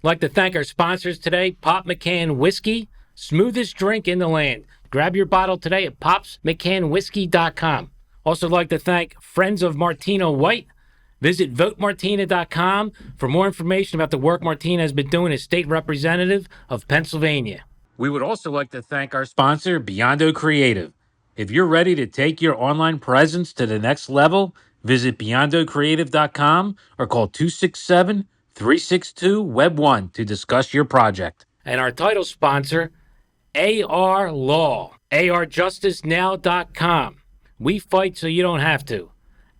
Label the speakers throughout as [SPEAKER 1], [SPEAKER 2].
[SPEAKER 1] I'd like to thank our sponsors today, Pop McCann Whiskey, smoothest drink in the land. Grab your bottle today at popsmccannwhiskey.com. Also like to thank Friends of Martina White. Visit votemartina.com for more information about the work Martina has been doing as state representative of Pennsylvania. We would also like to thank our sponsor, Beyond Creative. If you're ready to take your online presence to the next level, visit beyondocreative.com or call 267-362-WEB1 to discuss your project. And our title sponsor, AR Law, arjusticenow.com. We fight so you don't have to.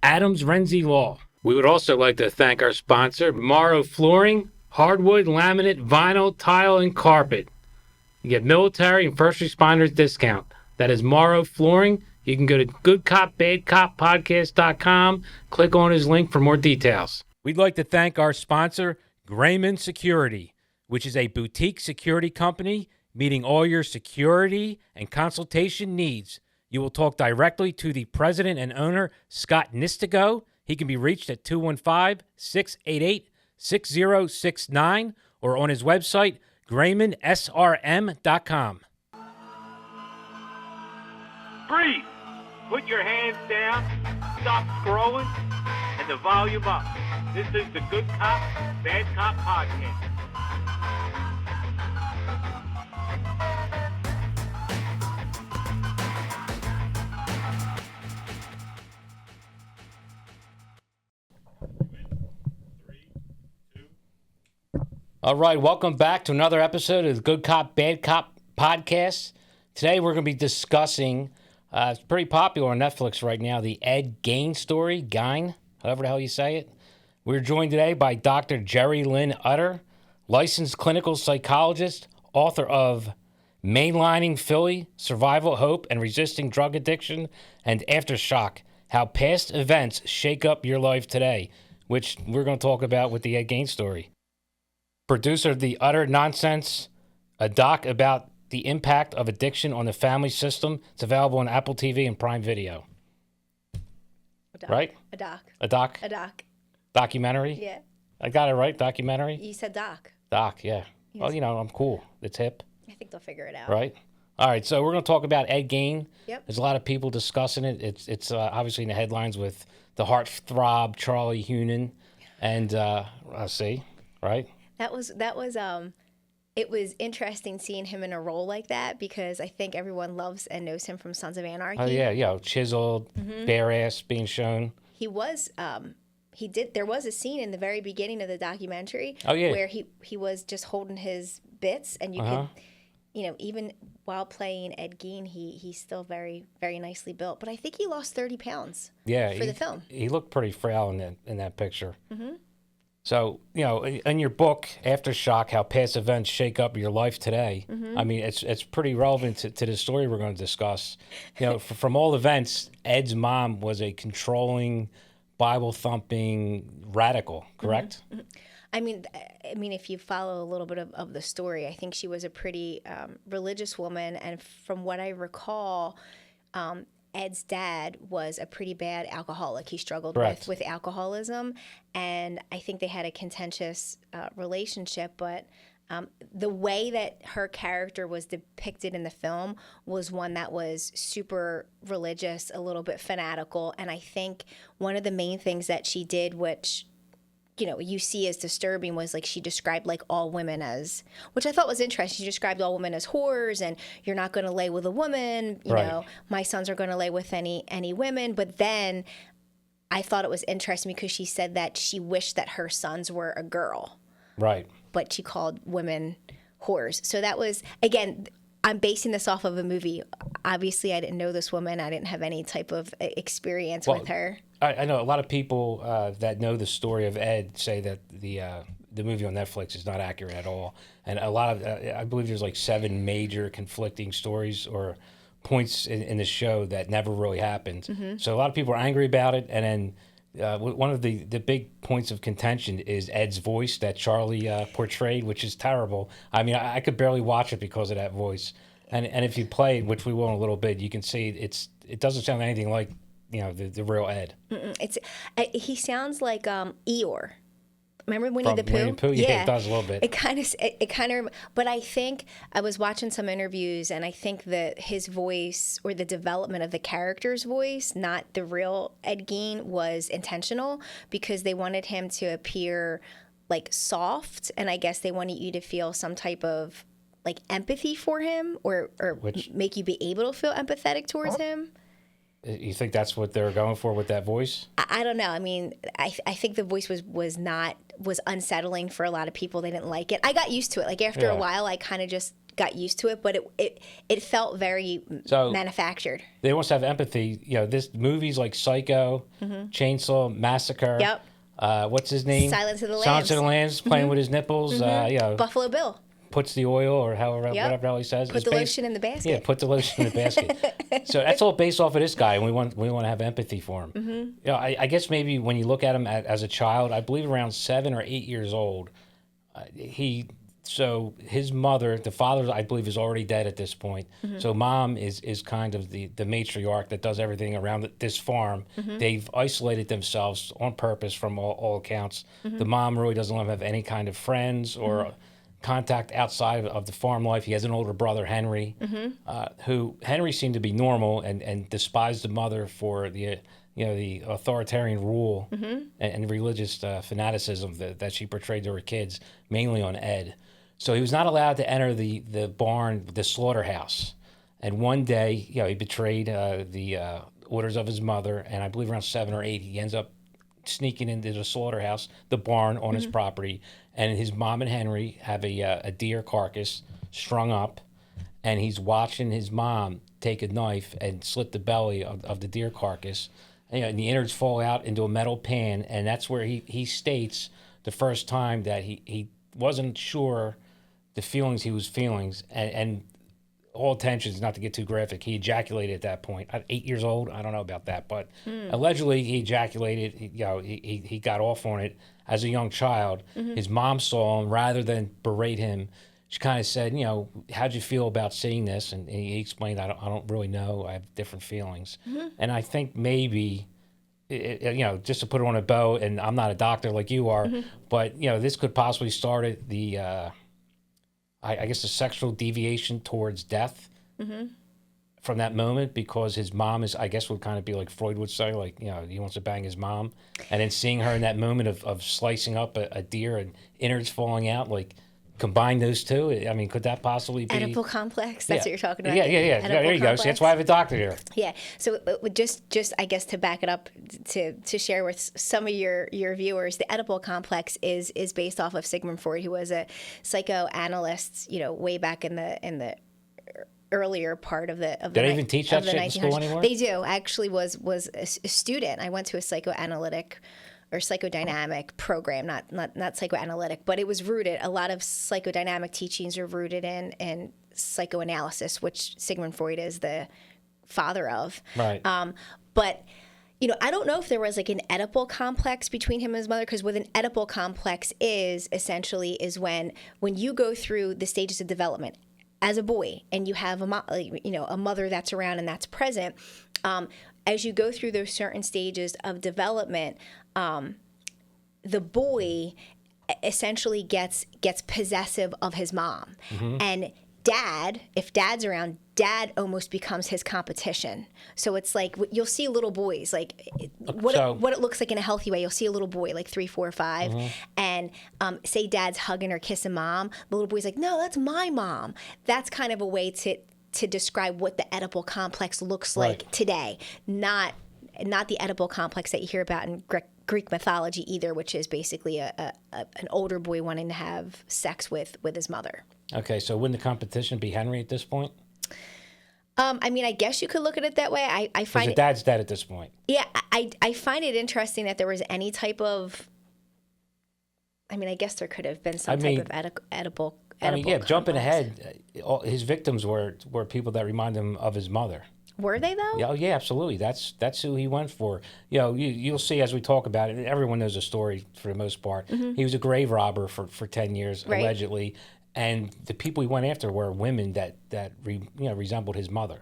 [SPEAKER 1] Adams Renzi Law. We would also like to thank our sponsor, Morrow Flooring, hardwood, laminate, vinyl, tile, and carpet. You get military and first responders discount. That is Morrow Flooring. You can go to goodcopbadcoppodcast.com, click on his link for more details. We'd like to thank our sponsor, Grayman Security, which is a boutique security company meeting all your security and consultation needs. You will talk directly to the president and owner, Scott Nistigo. He can be reached at 215-688-6069 or on his website, GraymanSRM.com.
[SPEAKER 2] Breathe. Put your hands down, stop scrolling, and the volume up. This is the Good Cop, Bad Cop podcast.
[SPEAKER 1] All right, welcome back to another episode of the Good Cop, Bad Cop podcast. Today we're going to be discussing, it's pretty popular on Netflix right now, the Ed Gein story, Gein, however the hell you say it. We're joined today by Dr. Jerry Lynn Utter, licensed clinical psychologist, author of Mainlining Philly, Survival, Hope, and Resisting Drug Addiction, and Aftershock, How Past Events Shake Up Your Life Today, which we're going to talk about with the Ed Gein story. Producer of the Utter Nonsense, a doc about the impact of addiction on the family system. It's available on Apple TV and Prime Video. Right?
[SPEAKER 3] A doc.
[SPEAKER 1] A doc?
[SPEAKER 3] A doc.
[SPEAKER 1] Documentary?
[SPEAKER 3] Yeah.
[SPEAKER 1] I got it right, documentary?
[SPEAKER 3] You said doc.
[SPEAKER 1] Doc, yeah.
[SPEAKER 3] Yes.
[SPEAKER 1] Well, you know, I'm cool. It's hip.
[SPEAKER 3] I think they'll figure it out.
[SPEAKER 1] Right? All right, so we're going to talk about Ed Gein.
[SPEAKER 3] Yep.
[SPEAKER 1] There's a lot of people discussing it. It's obviously in the headlines with the heartthrob Charlie Hunnam and, right?
[SPEAKER 3] That was it was interesting seeing him in a role like that because I think everyone loves and knows him from Sons of Anarchy.
[SPEAKER 1] Oh, yeah, chiseled, bare ass being shown.
[SPEAKER 3] He was, there was a scene in the very beginning of the documentary where he was just holding his bits and you could, even while playing Ed Gein, he's still very, very nicely built. But I think he lost 30 pounds for the film.
[SPEAKER 1] He looked pretty frail in that picture. Mm-hmm. So, in your book, Aftershock, How Past Events Shake Up Your Life Today, I mean, it's pretty relevant to the story we're going to discuss. From all events, Ed's mom was a controlling, Bible-thumping radical, correct?
[SPEAKER 3] Mm-hmm. I mean, if you follow a little bit of the story, I think she was a pretty religious woman. And from what I recall, Ed's dad was a pretty bad alcoholic. He struggled with alcoholism, and I think they had a contentious relationship. But the way that her character was depicted in the film was one that was super religious, a little bit fanatical. And I think one of the main things that she did, which you see as disturbing, was like she described like all women as, which I thought was interesting. She described all women as whores, and you're not going to lay with a woman. You know, my sons are going to lay with any women. But then I thought it was interesting because she said that she wished that her sons were a girl.
[SPEAKER 1] Right.
[SPEAKER 3] But she called women whores. So that was, again, I'm basing this off of a movie. Obviously, I didn't know this woman. I didn't have any type of experience with her.
[SPEAKER 1] I know a lot of people that know the story of Ed say that the movie on Netflix is not accurate at all. And a lot of, I believe there's like 7 major conflicting stories or points in the show that never really happened. Mm-hmm. So a lot of people are angry about it. And then one of the big points of contention is Ed's voice that Charlie portrayed, which is terrible. I mean, I could barely watch it because of that voice. And if you play it, which we will in a little bit, you can see it doesn't sound anything like the real Ed.
[SPEAKER 3] He sounds like Eeyore. Remember Winnie the Pooh?
[SPEAKER 1] Winnie the Pooh? Yeah, it does a little bit.
[SPEAKER 3] It kind of, but I think I was watching some interviews, and I think that his voice or the development of the character's voice, not the real Ed Gein, was intentional because they wanted him to appear like soft, and I guess they wanted you to feel some type of like empathy for him, or make you be able to feel empathetic towards him.
[SPEAKER 1] You think that's what they're going for with that voice?
[SPEAKER 3] I don't know. I mean, I think the voice was unsettling for a lot of people. They didn't like it. I got used to it. Like after a while, I kind of just got used to it. But it felt very manufactured.
[SPEAKER 1] They want to have empathy. You know, this movies like Psycho, Chainsaw Massacre.
[SPEAKER 3] Yep.
[SPEAKER 1] What's his name?
[SPEAKER 3] Silence of the Lambs.
[SPEAKER 1] Silence of the Lambs, playing with his nipples. You know,
[SPEAKER 3] Buffalo Bill.
[SPEAKER 1] Puts the oil or however whatever hell he says.
[SPEAKER 3] Put the lotion in the basket.
[SPEAKER 1] Yeah, put the lotion in the basket. So that's all based off of this guy, and we want to have empathy for him. You know, I guess maybe when you look at him as a child, I believe around 7 or 8 years old, so his mother, the father, I believe, is already dead at this point. So mom is kind of the matriarch that does everything around this farm. They've isolated themselves on purpose from all accounts. The mom really doesn't have any kind of friends or contact outside of the farm life. He has an older brother, Henry, who Henry seemed to be normal and despised the mother for the authoritarian rule and religious fanaticism that she portrayed to her kids, mainly on Ed. So he was not allowed to enter the barn, the slaughterhouse. And one day, he betrayed the orders of his mother, and I believe around 7 or 8, he ends up sneaking into the slaughterhouse, the barn on his property, and his mom and Henry have a deer carcass strung up, and he's watching his mom take a knife and slit the belly of the deer carcass, and the innards fall out into a metal pan, and that's where he states the first time that he wasn't sure the feelings he was feeling, and all attentions, not to get too graphic, he ejaculated at that point. At 8 years old, I don't know about that, but allegedly he ejaculated. He got off on it as a young child. His mom saw him. Rather than berate him, she kind of said, how'd you feel about seeing this? And he explained, I don't really know. I have different feelings. And I think maybe, just to put it on a bow, and I'm not a doctor like you are, but, this could possibly start at the... I guess a sexual deviation towards death from that moment, because his mom is, I guess, would kind of be like Freud would say, like, he wants to bang his mom. And then seeing her in that moment of slicing up a deer and innards falling out, like, combine those two. I mean, could that possibly be...
[SPEAKER 3] Oedipal complex, that's what you're talking about.
[SPEAKER 1] Yeah. There you go. See, that's why I have a doctor here.
[SPEAKER 3] Yeah. So just I guess to back it up, to share with some of your viewers, the Oedipal complex is based off of Sigmund Freud, who was a psychoanalyst, way back in the earlier part of the
[SPEAKER 1] Did they even teach that shit in school anymore?
[SPEAKER 3] They do. I actually was a student. I went to a psychoanalytic or psychodynamic program, not psychoanalytic, but it was rooted, a lot of psychodynamic teachings are rooted in psychoanalysis, which Sigmund Freud is the father of.
[SPEAKER 1] Right.
[SPEAKER 3] But, I don't know if there was like an Oedipal complex between him and his mother, because what an Oedipal complex is when you go through the stages of development as a boy and you have a mother that's around and that's present, as you go through those certain stages of development, the boy essentially gets possessive of his mom. And if dad's around, dad almost becomes his competition. So it's like, you'll see little boys, like what it looks like in a healthy way. You'll see a little boy, like 3, 4, 5, and say dad's hugging or kissing mom. The little boy's like, no, that's my mom. That's kind of a way to describe what the Oedipal complex looks like today. Not the Oedipal complex that you hear about in Greek mythology either, which is basically an older boy wanting to have sex with his mother.
[SPEAKER 1] Okay, so wouldn't the competition be Henry at this point?
[SPEAKER 3] I mean, I guess you could look at it that way. I find
[SPEAKER 1] his dad's dead at this point.
[SPEAKER 3] Yeah, I find it interesting that there was any type of... I mean, I guess there could have been some type of Oedipal
[SPEAKER 1] jumping ahead, his victims were people that remind him of his mother.
[SPEAKER 3] Were they, though?
[SPEAKER 1] Yeah, yeah, absolutely. That's who he went for. You'll see as we talk about it, everyone knows the story for the most part. He was a grave robber for 10 years, allegedly. And the people he went after were women that resembled his mother.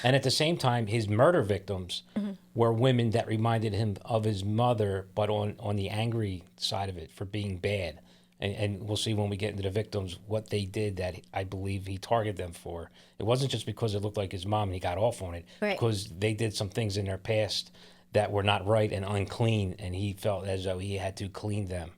[SPEAKER 1] And at the same time, his murder victims were women that reminded him of his mother, but on the angry side of it for being bad. And we'll see when we get into the victims what they did that I believe he targeted them for. It wasn't just because it looked like his mom and he got off on it,
[SPEAKER 3] Right.
[SPEAKER 1] because they did some things in their past that were not right and unclean, and he felt as though he had to clean them.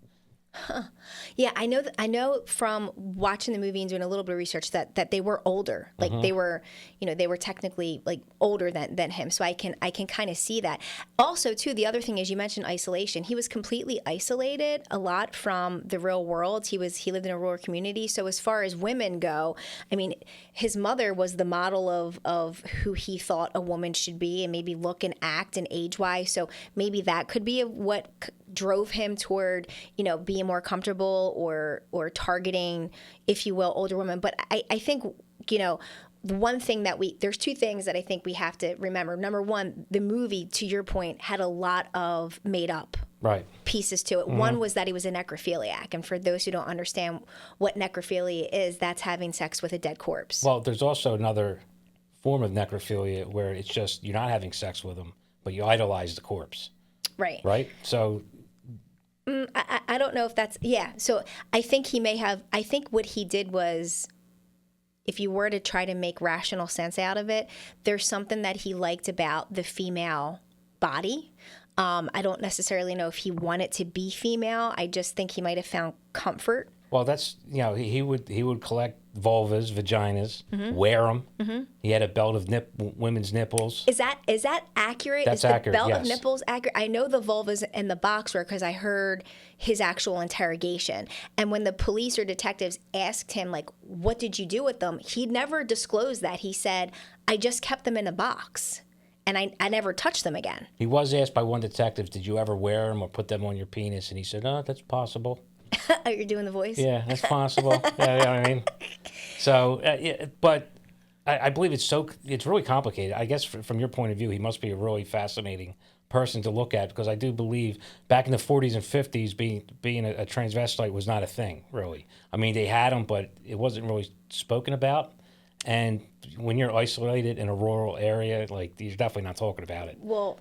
[SPEAKER 3] Yeah, I know. I know from watching the movie and doing a little bit of research that they were older. Like they were, they were technically like older than him. So I can kind of see that. Also, too, the other thing is you mentioned isolation. He was completely isolated a lot from the real world. He lived in a rural community. So as far as women go, I mean, his mother was the model of who he thought a woman should be and maybe look and act and age wise. So maybe that could be what drove him toward being more comfortable or targeting, if you will, older women. But I think the one thing that there's two things that I think we have to remember. Number one, the movie, to your point, had a lot of made up pieces to it. One was that he was a necrophiliac, and for those who don't understand what necrophilia is, that's having sex with a dead corpse.
[SPEAKER 1] Well, there's also another form of necrophilia where it's just you're not having sex with them, but you idolize the corpse. Right? So
[SPEAKER 3] I don't know if that's, so I think I think what he did was, if you were to try to make rational sense out of it, there's something that he liked about the female body. I don't necessarily know if he wanted to be female. I just think he might have found comfort.
[SPEAKER 1] Well, that's, he would collect vulvas, vaginas, wear them. He had a belt of women's nipples.
[SPEAKER 3] Is that accurate?
[SPEAKER 1] That's
[SPEAKER 3] is the
[SPEAKER 1] accurate,
[SPEAKER 3] belt
[SPEAKER 1] yes.
[SPEAKER 3] of nipples accurate? I know the vulvas and the box were because I heard his actual interrogation. And when the police or detectives asked him, like, what did you do with them? He never disclosed that. He said, I just kept them in a box. And I never touched them again.
[SPEAKER 1] He was asked by one detective, did you ever wear them or put them on your penis? And he said, oh, that's possible.
[SPEAKER 3] Oh, you're doing the voice?
[SPEAKER 1] Yeah, that's possible. Yeah, you know what I mean? So, but I believe it's really complicated. I guess from your point of view, he must be a really fascinating person to look at, because I do believe back in the 40s and 50s, being a transvestite was not a thing, really. I mean, they had them, but it wasn't really spoken about. And when you're isolated in a rural area, like, you're definitely not talking about it.
[SPEAKER 3] Well,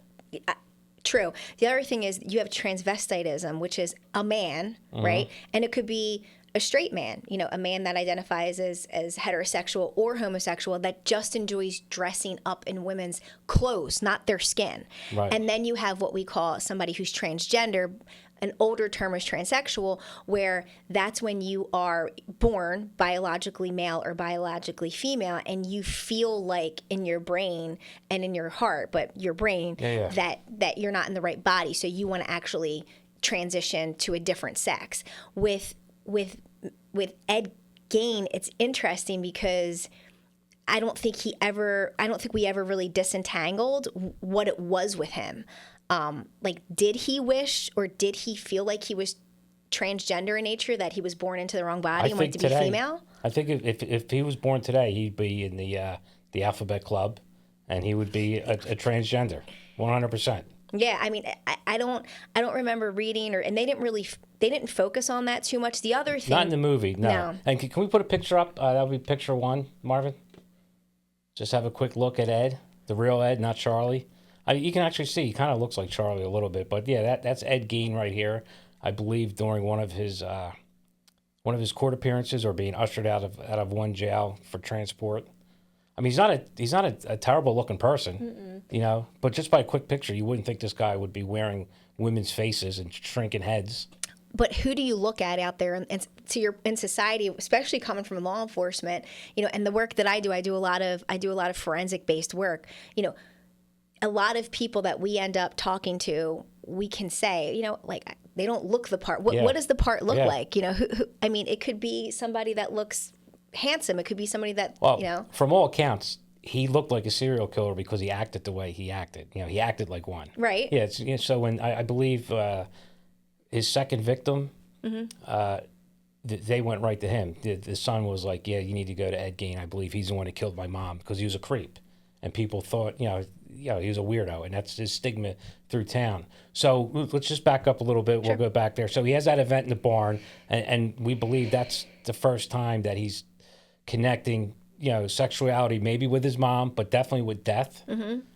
[SPEAKER 3] true. The other thing is you have transvestitism, which is a man, right? And it could be a straight man, a man that identifies as heterosexual or homosexual that just enjoys dressing up in women's clothes, not their skin.
[SPEAKER 1] Right.
[SPEAKER 3] And then you have what we call somebody who's transgender. An older term is transsexual, where that's when you are born biologically male or biologically female, and you feel like in your brain and in your heart, but your brain, that you're not in the right body, so you want to actually transition to a different sex. With Ed Gein, it's interesting because I don't think we ever really disentangled what it was with him. Like, did he wish or did he feel like he was transgender in nature, that he was born into the wrong body and wanted to be female?
[SPEAKER 1] I think if he was born today, he'd be in the alphabet club, and he would be a transgender, 100%.
[SPEAKER 3] Yeah, I mean, I don't remember reading, and they didn't focus on that too much. The other thing,
[SPEAKER 1] not in the movie, no. And can we put a picture up? That would be picture one, Marvin. Just have a quick look at Ed, the real Ed, not Charlie. You can actually see he kind of looks like Charlie a little bit, but yeah, that's Ed Gein right here. I believe during one of his court appearances, or being ushered out of one jail for transport. I mean, he's not a terrible looking person, but just by a quick picture, you wouldn't think this guy would be wearing women's faces and shrinking heads.
[SPEAKER 3] But who do you look at out there in society, especially coming from law enforcement? And the work that I do a lot of forensic based work. A lot of people that we end up talking to, we can say, like, they don't look the part. What does the part look like? I mean, it could be somebody that looks handsome. It could be somebody that,
[SPEAKER 1] From all accounts, he looked like a serial killer because he acted the way he acted. He acted like one.
[SPEAKER 3] Right.
[SPEAKER 1] Yeah. So when I believe his second victim, they went right to him. The son was like, yeah, you need to go to Ed Gein. I believe he's the one that killed my mom, because he was a creep. And people thought, he was a weirdo, and that's his stigma through town. So let's just back up a little bit. We'll go back there. So he has that event in the barn, and we believe that's the first time that he's connecting, sexuality, maybe with his mom, but definitely with death. That's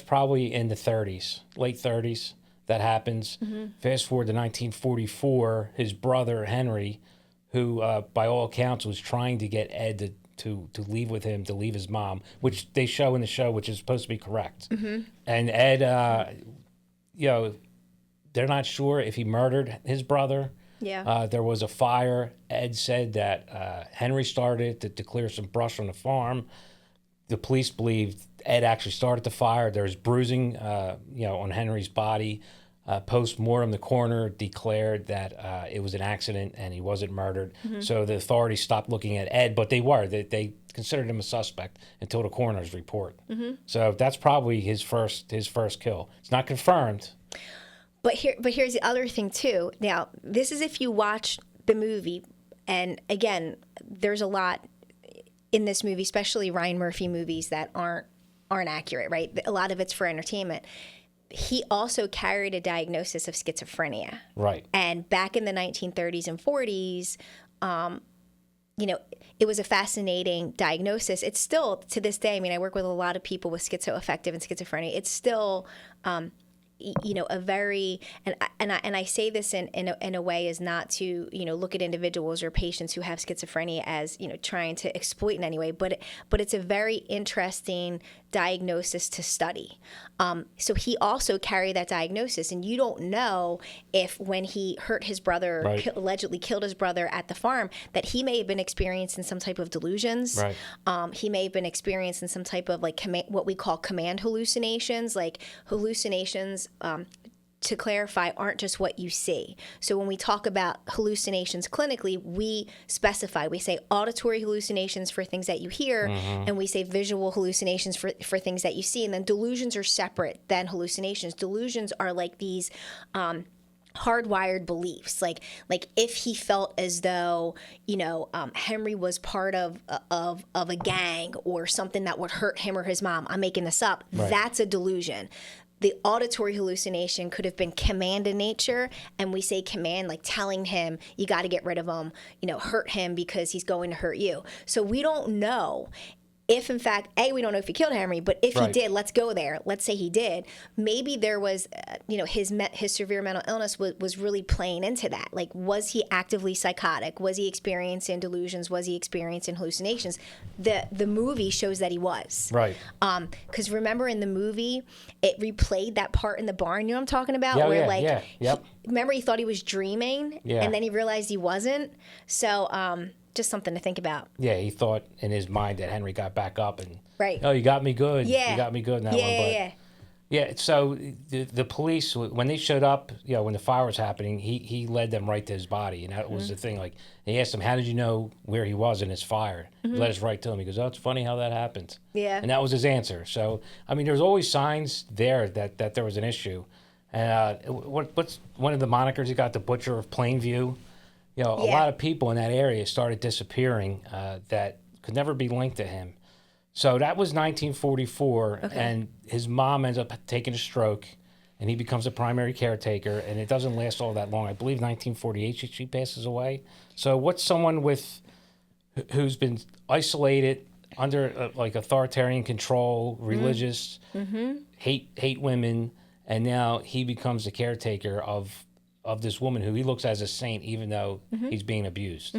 [SPEAKER 1] probably in the 30s, late 30s. That happens. Fast forward to 1944, his brother Henry, who by all accounts was trying to get Ed to leave with him, to leave his mom, which they show in the show, which is supposed to be correct. And Ed, they're not sure if he murdered his brother.
[SPEAKER 3] Yeah.
[SPEAKER 1] There was a fire. Ed said that Henry started it to clear some brush from the farm. The police believed Ed actually started the fire. There's bruising, on Henry's body. Post-mortem, the coroner declared that it was an accident and he wasn't murdered. So the authorities stopped looking at Ed, but they were. They considered him a suspect until the coroner's report. So that's probably his first kill. It's not confirmed.
[SPEAKER 3] But here's the other thing too. Now, this is if you watch the movie, and again, there's a lot in this movie, especially Ryan Murphy movies, that aren't accurate, right? A lot of it's for entertainment. He also carried a diagnosis of schizophrenia.
[SPEAKER 1] Right. And
[SPEAKER 3] back in the 1930s and 40s, it was a fascinating diagnosis. It's still, to this day, I mean, I work with a lot of people with schizoaffective and schizophrenia. It's still, a very, and I say this in a way as not to, look at individuals or patients who have schizophrenia as, trying to exploit in any way, but it's a very interesting diagnosis to study. So he also carried that diagnosis, and you don't know if when he hurt his brother,
[SPEAKER 1] right,
[SPEAKER 3] allegedly killed his brother at the farm, that he may have been experiencing some type of delusions.
[SPEAKER 1] Right.
[SPEAKER 3] He may have been experiencing some type of what we call command hallucinations, like hallucinations. To clarify, aren't just what you see. So when we talk about hallucinations clinically, we specify. We say auditory hallucinations for things that you hear, and we say visual hallucinations for things that you see. And then delusions are separate than hallucinations. Delusions are like these hardwired beliefs. Like if he felt as though, Henry was part of a gang or something that would hurt him or his mom. I'm making this up.
[SPEAKER 1] Right.
[SPEAKER 3] That's a delusion. The auditory hallucination could have been command in nature, and we say command like telling him you got to get rid of him, hurt him because he's going to hurt you. So we don't know if, in fact, we don't know if he killed Henry, but if
[SPEAKER 1] right,
[SPEAKER 3] he did, let's go there. Let's say he did. Maybe there was, his severe mental illness was really playing into that. Like, was he actively psychotic? Was he experiencing delusions? Was he experiencing hallucinations? The movie shows that he was.
[SPEAKER 1] Right.
[SPEAKER 3] Because remember in the movie, it replayed that part in the barn. You know what I'm talking about?
[SPEAKER 1] Yeah,
[SPEAKER 3] Where
[SPEAKER 1] Yep.
[SPEAKER 3] Remember he thought he was dreaming, and then he realized he wasn't. So. Just something to think about.
[SPEAKER 1] Yeah, he thought in his mind that Henry got back up and,
[SPEAKER 3] right.
[SPEAKER 1] Oh, you got me good.
[SPEAKER 3] Yeah.
[SPEAKER 1] You got me good in that one. But yeah, so the police, when they showed up, when the fire was happening, he led them right to his body. And that was the thing. Like, they asked him, how did you know where he was in his fire? He led us right to him. He goes, it's funny how that happened.
[SPEAKER 3] Yeah.
[SPEAKER 1] And that was his answer. So, I mean, there's always signs there that there was an issue. And what's one of the monikers he got, the Butcher of Plainview? A lot of people in that area started disappearing that could never be linked to him. So that was 1944, and his mom ends up taking a stroke, and he becomes a primary caretaker, and it doesn't last all that long. I believe 1948 she passes away. So what's someone who's been isolated under like authoritarian control, religious, hate women, and now he becomes the caretaker of this woman who he looks as a saint, even though he's being abused.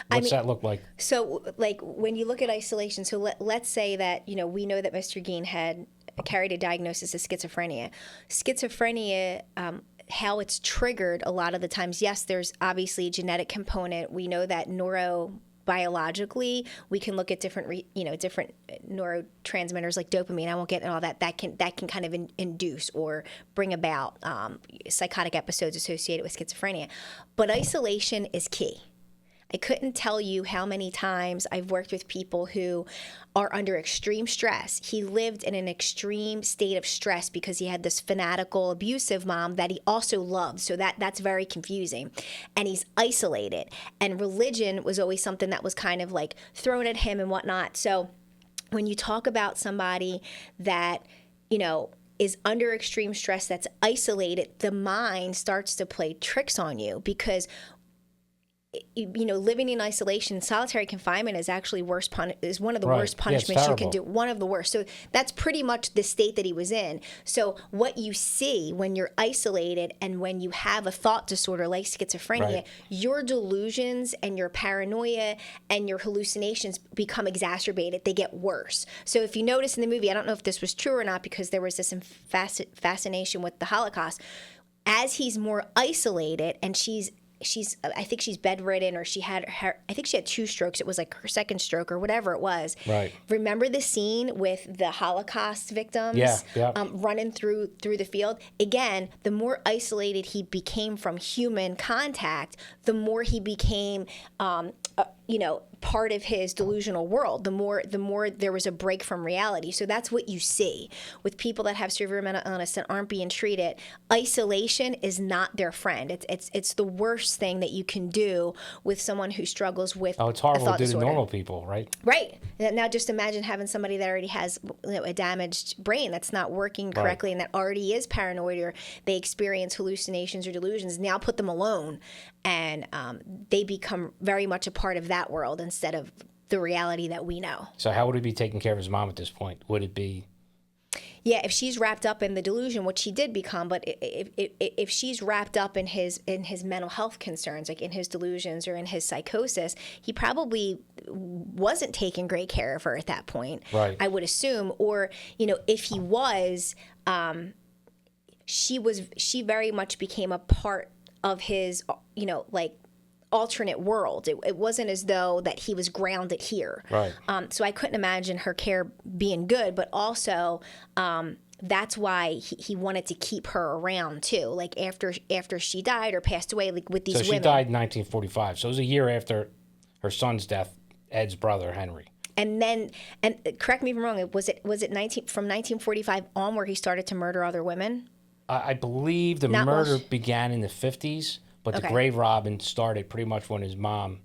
[SPEAKER 1] What's that look like? So,
[SPEAKER 3] like, when you look at isolation, so let's say that, we know that Mr. Gein had carried a diagnosis of schizophrenia. Schizophrenia, how it's triggered a lot of the times, yes, there's obviously a genetic component. We know that biologically, we can look at different neurotransmitters like dopamine. I won't get into all that. That can kind of induce or bring about psychotic episodes associated with schizophrenia. But isolation is key. I couldn't tell you how many times I've worked with people who are under extreme stress. He lived in an extreme state of stress because he had this fanatical, abusive mom that he also loved. So that's very confusing. And he's isolated. And religion was always something that was kind of like thrown at him and whatnot. So when you talk about somebody that, is under extreme stress, that's isolated, the mind starts to play tricks on you because living in isolation, solitary confinement is actually is one of the
[SPEAKER 1] Right.
[SPEAKER 3] worst
[SPEAKER 1] Yeah, it's
[SPEAKER 3] punishments you can do.
[SPEAKER 1] terrible.
[SPEAKER 3] One of the worst. So that's pretty much the state that he was in. So what you see when you're isolated and when you have a thought disorder like schizophrenia,
[SPEAKER 1] Right.
[SPEAKER 3] your delusions and your paranoia and your hallucinations become exacerbated. They get worse. So if you notice in the movie, I don't know if this was true or not, because there was this fascination with the Holocaust. As he's more isolated, and I think she's bedridden, or I think she had 2 strokes. It was like her second stroke or whatever it was.
[SPEAKER 1] Right.
[SPEAKER 3] Remember the scene with the Holocaust victims
[SPEAKER 1] Yeah.
[SPEAKER 3] running through the field? Again, the more isolated he became from human contact, the more he became, part of his delusional world, the more there was a break from reality. So that's what you see with people that have severe mental illness that aren't being treated. Isolation is not their friend. It's the worst thing that you can do with someone who struggles with
[SPEAKER 1] Oh, it's
[SPEAKER 3] a
[SPEAKER 1] horrible
[SPEAKER 3] thought
[SPEAKER 1] to do to
[SPEAKER 3] disorder.
[SPEAKER 1] normal people, right?
[SPEAKER 3] Right. Now just imagine having somebody that already has a damaged brain that's not working correctly, and that already is paranoid, or they experience hallucinations or delusions. Now put them alone, and they become very much a part of that world instead of the reality that we know.
[SPEAKER 1] So how would he be taking care of his mom at this point? Would it be...
[SPEAKER 3] Yeah, if she's wrapped up in the delusion, which she did become, but if she's wrapped up in his mental health concerns, like in his delusions or in his psychosis, he probably wasn't taking great care of her at that point.
[SPEAKER 1] Right.
[SPEAKER 3] I would assume, or if he was, she very much became a part of his, alternate world. It wasn't as though that he was grounded here.
[SPEAKER 1] Right.
[SPEAKER 3] So I couldn't imagine her care being good, but also that's why he wanted to keep her around too. Like after she died or passed away, like with these
[SPEAKER 1] So she
[SPEAKER 3] women.
[SPEAKER 1] died in 1945. So it was a year after her son's death, Ed's brother, Henry.
[SPEAKER 3] And then, and correct me if I'm wrong, was it from 1945 on where he started to murder other women?
[SPEAKER 1] I believe the
[SPEAKER 3] Not
[SPEAKER 1] murder
[SPEAKER 3] while
[SPEAKER 1] began in the 50s, but the
[SPEAKER 3] Okay.
[SPEAKER 1] grave robbing started pretty much when his mom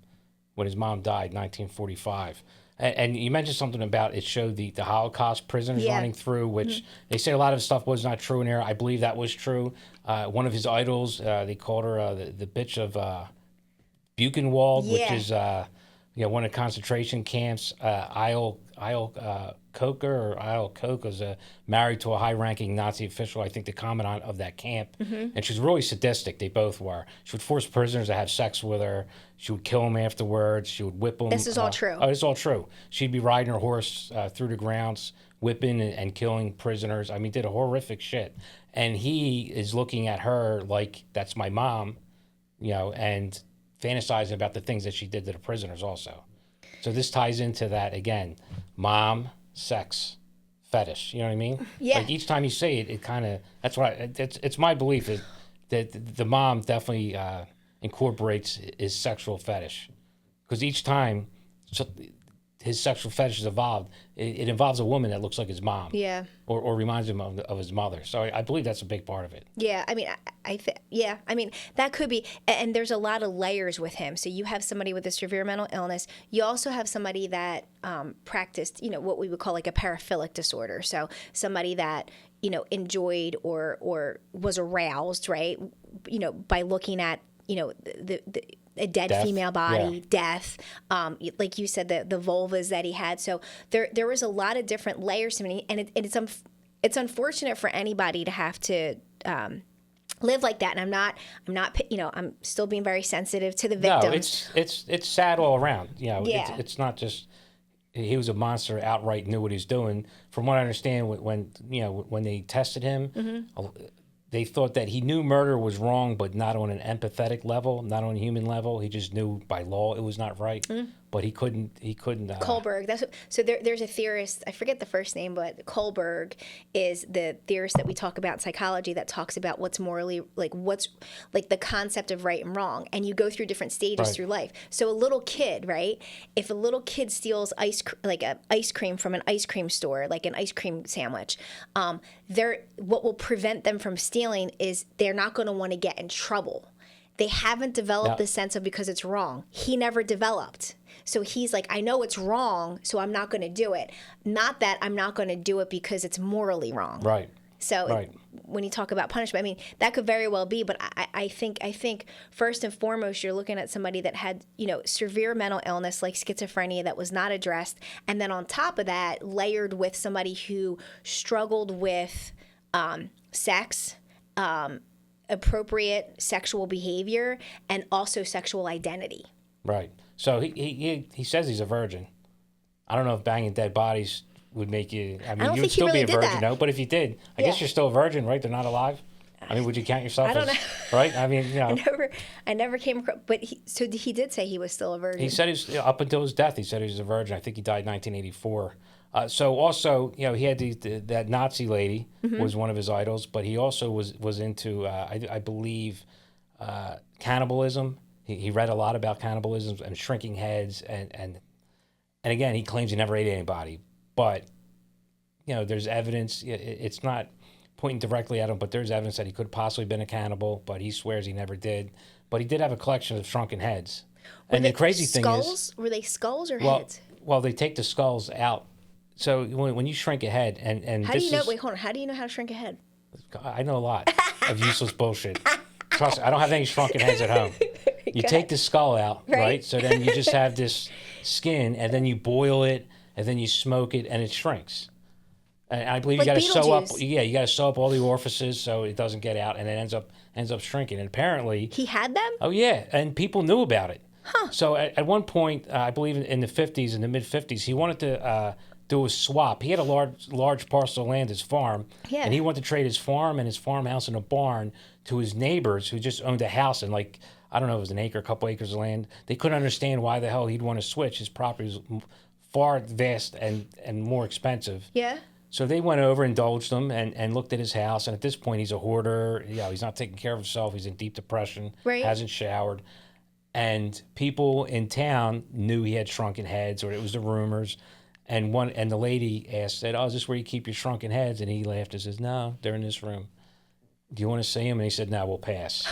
[SPEAKER 1] died, 1945. And you mentioned something about it showed the Holocaust prisoners
[SPEAKER 3] Yeah.
[SPEAKER 1] running through, which they say a lot of stuff was not true in there. I believe that was true. One of his idols, they called her the bitch of Buchenwald, which
[SPEAKER 3] Yeah.
[SPEAKER 1] is one of the concentration camps. Isle Koch was married to a high-ranking Nazi official, I think the commandant of that camp. And she was really sadistic. They both were. She would force prisoners to have sex with her. She would kill them afterwards. She would whip them.
[SPEAKER 3] This is all true.
[SPEAKER 1] Oh, it's all true. She'd be riding her horse through the grounds, whipping and killing prisoners. I mean, did a horrific shit. And he is looking at her like, that's my mom, and fantasizing about the things that she did to the prisoners also. So this ties into that again, mom, sex, fetish. You know what I mean?
[SPEAKER 3] Yeah.
[SPEAKER 1] Like each time you say it, it kind of, that's why it's my belief that the mom definitely incorporates his sexual fetish. Because each time his sexual fetish is evolved, it involves a woman that looks like his mom.
[SPEAKER 3] Yeah.
[SPEAKER 1] Or reminds him of his mother. So I believe that's a big part of it.
[SPEAKER 3] Yeah, I mean, I mean, that could be, and there's a lot of layers with him. So you have somebody with a severe mental illness. You also have somebody that practiced, what we would call like a paraphilic disorder. So somebody that, enjoyed or was aroused, right, by looking at, a dead
[SPEAKER 1] Death.
[SPEAKER 3] female body,
[SPEAKER 1] Yeah.
[SPEAKER 3] death, like you said, the vulvas that he had. So there was a lot of different layers to me, and it's unfortunate for anybody to have to live like that. And I'm not, I'm still being very sensitive to the victims.
[SPEAKER 1] No, it's sad all around.
[SPEAKER 3] Yeah.
[SPEAKER 1] It's not just he was a monster, outright knew what he was doing. From what I understand, when they tested him, they thought that he knew murder was wrong, but not on an empathetic level, not on a human level. He just knew by law it was not right, but he couldn't.
[SPEAKER 3] Kohlberg. There's a theorist. I forget the first name, but Kohlberg is the theorist that we talk about in psychology that talks about what's morally what's the concept of right and wrong, and you go through different stages
[SPEAKER 1] Right.
[SPEAKER 3] through life. So a little kid, right? If a little kid steals ice cream from an ice cream store, like an ice cream sandwich, what will prevent them from stealing is they're not going to want to get in trouble. They haven't developed the sense of because it's wrong. He never developed. So he's like, I know it's wrong, so I'm not going to do it. Not that I'm not going to do it because it's morally wrong.
[SPEAKER 1] Right.
[SPEAKER 3] So
[SPEAKER 1] Right.
[SPEAKER 3] when you talk about punishment, I mean, that could very well be, but I think first and foremost, you're looking at somebody that had, severe mental illness like schizophrenia that was not addressed. And then on top of that, layered with somebody who struggled with sex, appropriate sexual behavior, and also sexual identity.
[SPEAKER 1] Right. So he says he's a virgin. I don't know if banging dead bodies would make you. I mean,
[SPEAKER 3] don't
[SPEAKER 1] you would
[SPEAKER 3] think he
[SPEAKER 1] still
[SPEAKER 3] really
[SPEAKER 1] be a
[SPEAKER 3] did
[SPEAKER 1] virgin,
[SPEAKER 3] that.
[SPEAKER 1] no? But if you did, I guess you're still a virgin, right? They're not alive. I mean, would you count yourself
[SPEAKER 3] I don't
[SPEAKER 1] as
[SPEAKER 3] know.
[SPEAKER 1] right? I mean,
[SPEAKER 3] I never came across, but he did say he was still a virgin.
[SPEAKER 1] He said up until his death. He said he was a virgin. I think he died in 1984. So also, he had that Nazi lady was one of his idols, but he also was into, I believe, cannibalism. He read a lot about cannibalism and shrinking heads, and again, he claims he never ate anybody, but there's evidence. It's not pointing directly at him, but there's evidence that he could possibly have been a cannibal, but he swears he never did. But he did have a collection of shrunken heads. And the crazy thing is,
[SPEAKER 3] were they skulls or heads?
[SPEAKER 1] Well, they take the skulls out. So when you shrink a head, and
[SPEAKER 3] How do you know? Wait, hold on. How do you know how to shrink a head?
[SPEAKER 1] I know a lot of useless bullshit. Trust me, I don't have any shrunken heads at home. You take the skull out, right? So then you just have this skin, and then you boil it, and then you smoke it, and it shrinks. And I believe
[SPEAKER 3] Like
[SPEAKER 1] you got to sew up.
[SPEAKER 3] Beetlejuice.
[SPEAKER 1] Yeah, you got to sew up all the orifices so it doesn't get out, and it ends up shrinking. And apparently,
[SPEAKER 3] He had them?
[SPEAKER 1] oh yeah, and people knew about it. So at one point, I believe in the 50s, in the mid 50s, he wanted to do a swap. He had a large parcel of land, his farm,
[SPEAKER 3] Yeah.
[SPEAKER 1] and he wanted to trade his farm and his farmhouse and a barn to his neighbors who just owned a house and I don't know, it was an acre, a couple acres of land. They couldn't understand why the hell he'd want to switch. His property was far vast and more expensive.
[SPEAKER 3] Yeah.
[SPEAKER 1] So they went over, indulged him, and looked at his house. And at this point, he's a hoarder. He's not taking care of himself. He's in deep depression.
[SPEAKER 3] Right.
[SPEAKER 1] Hasn't showered. And people in town knew he had shrunken heads, or it was the rumors. And the lady said, "Oh, is this where you keep your shrunken heads?" And he laughed and says, "No, they're in this room. Do you want to see them?" And he said, "No, we'll pass."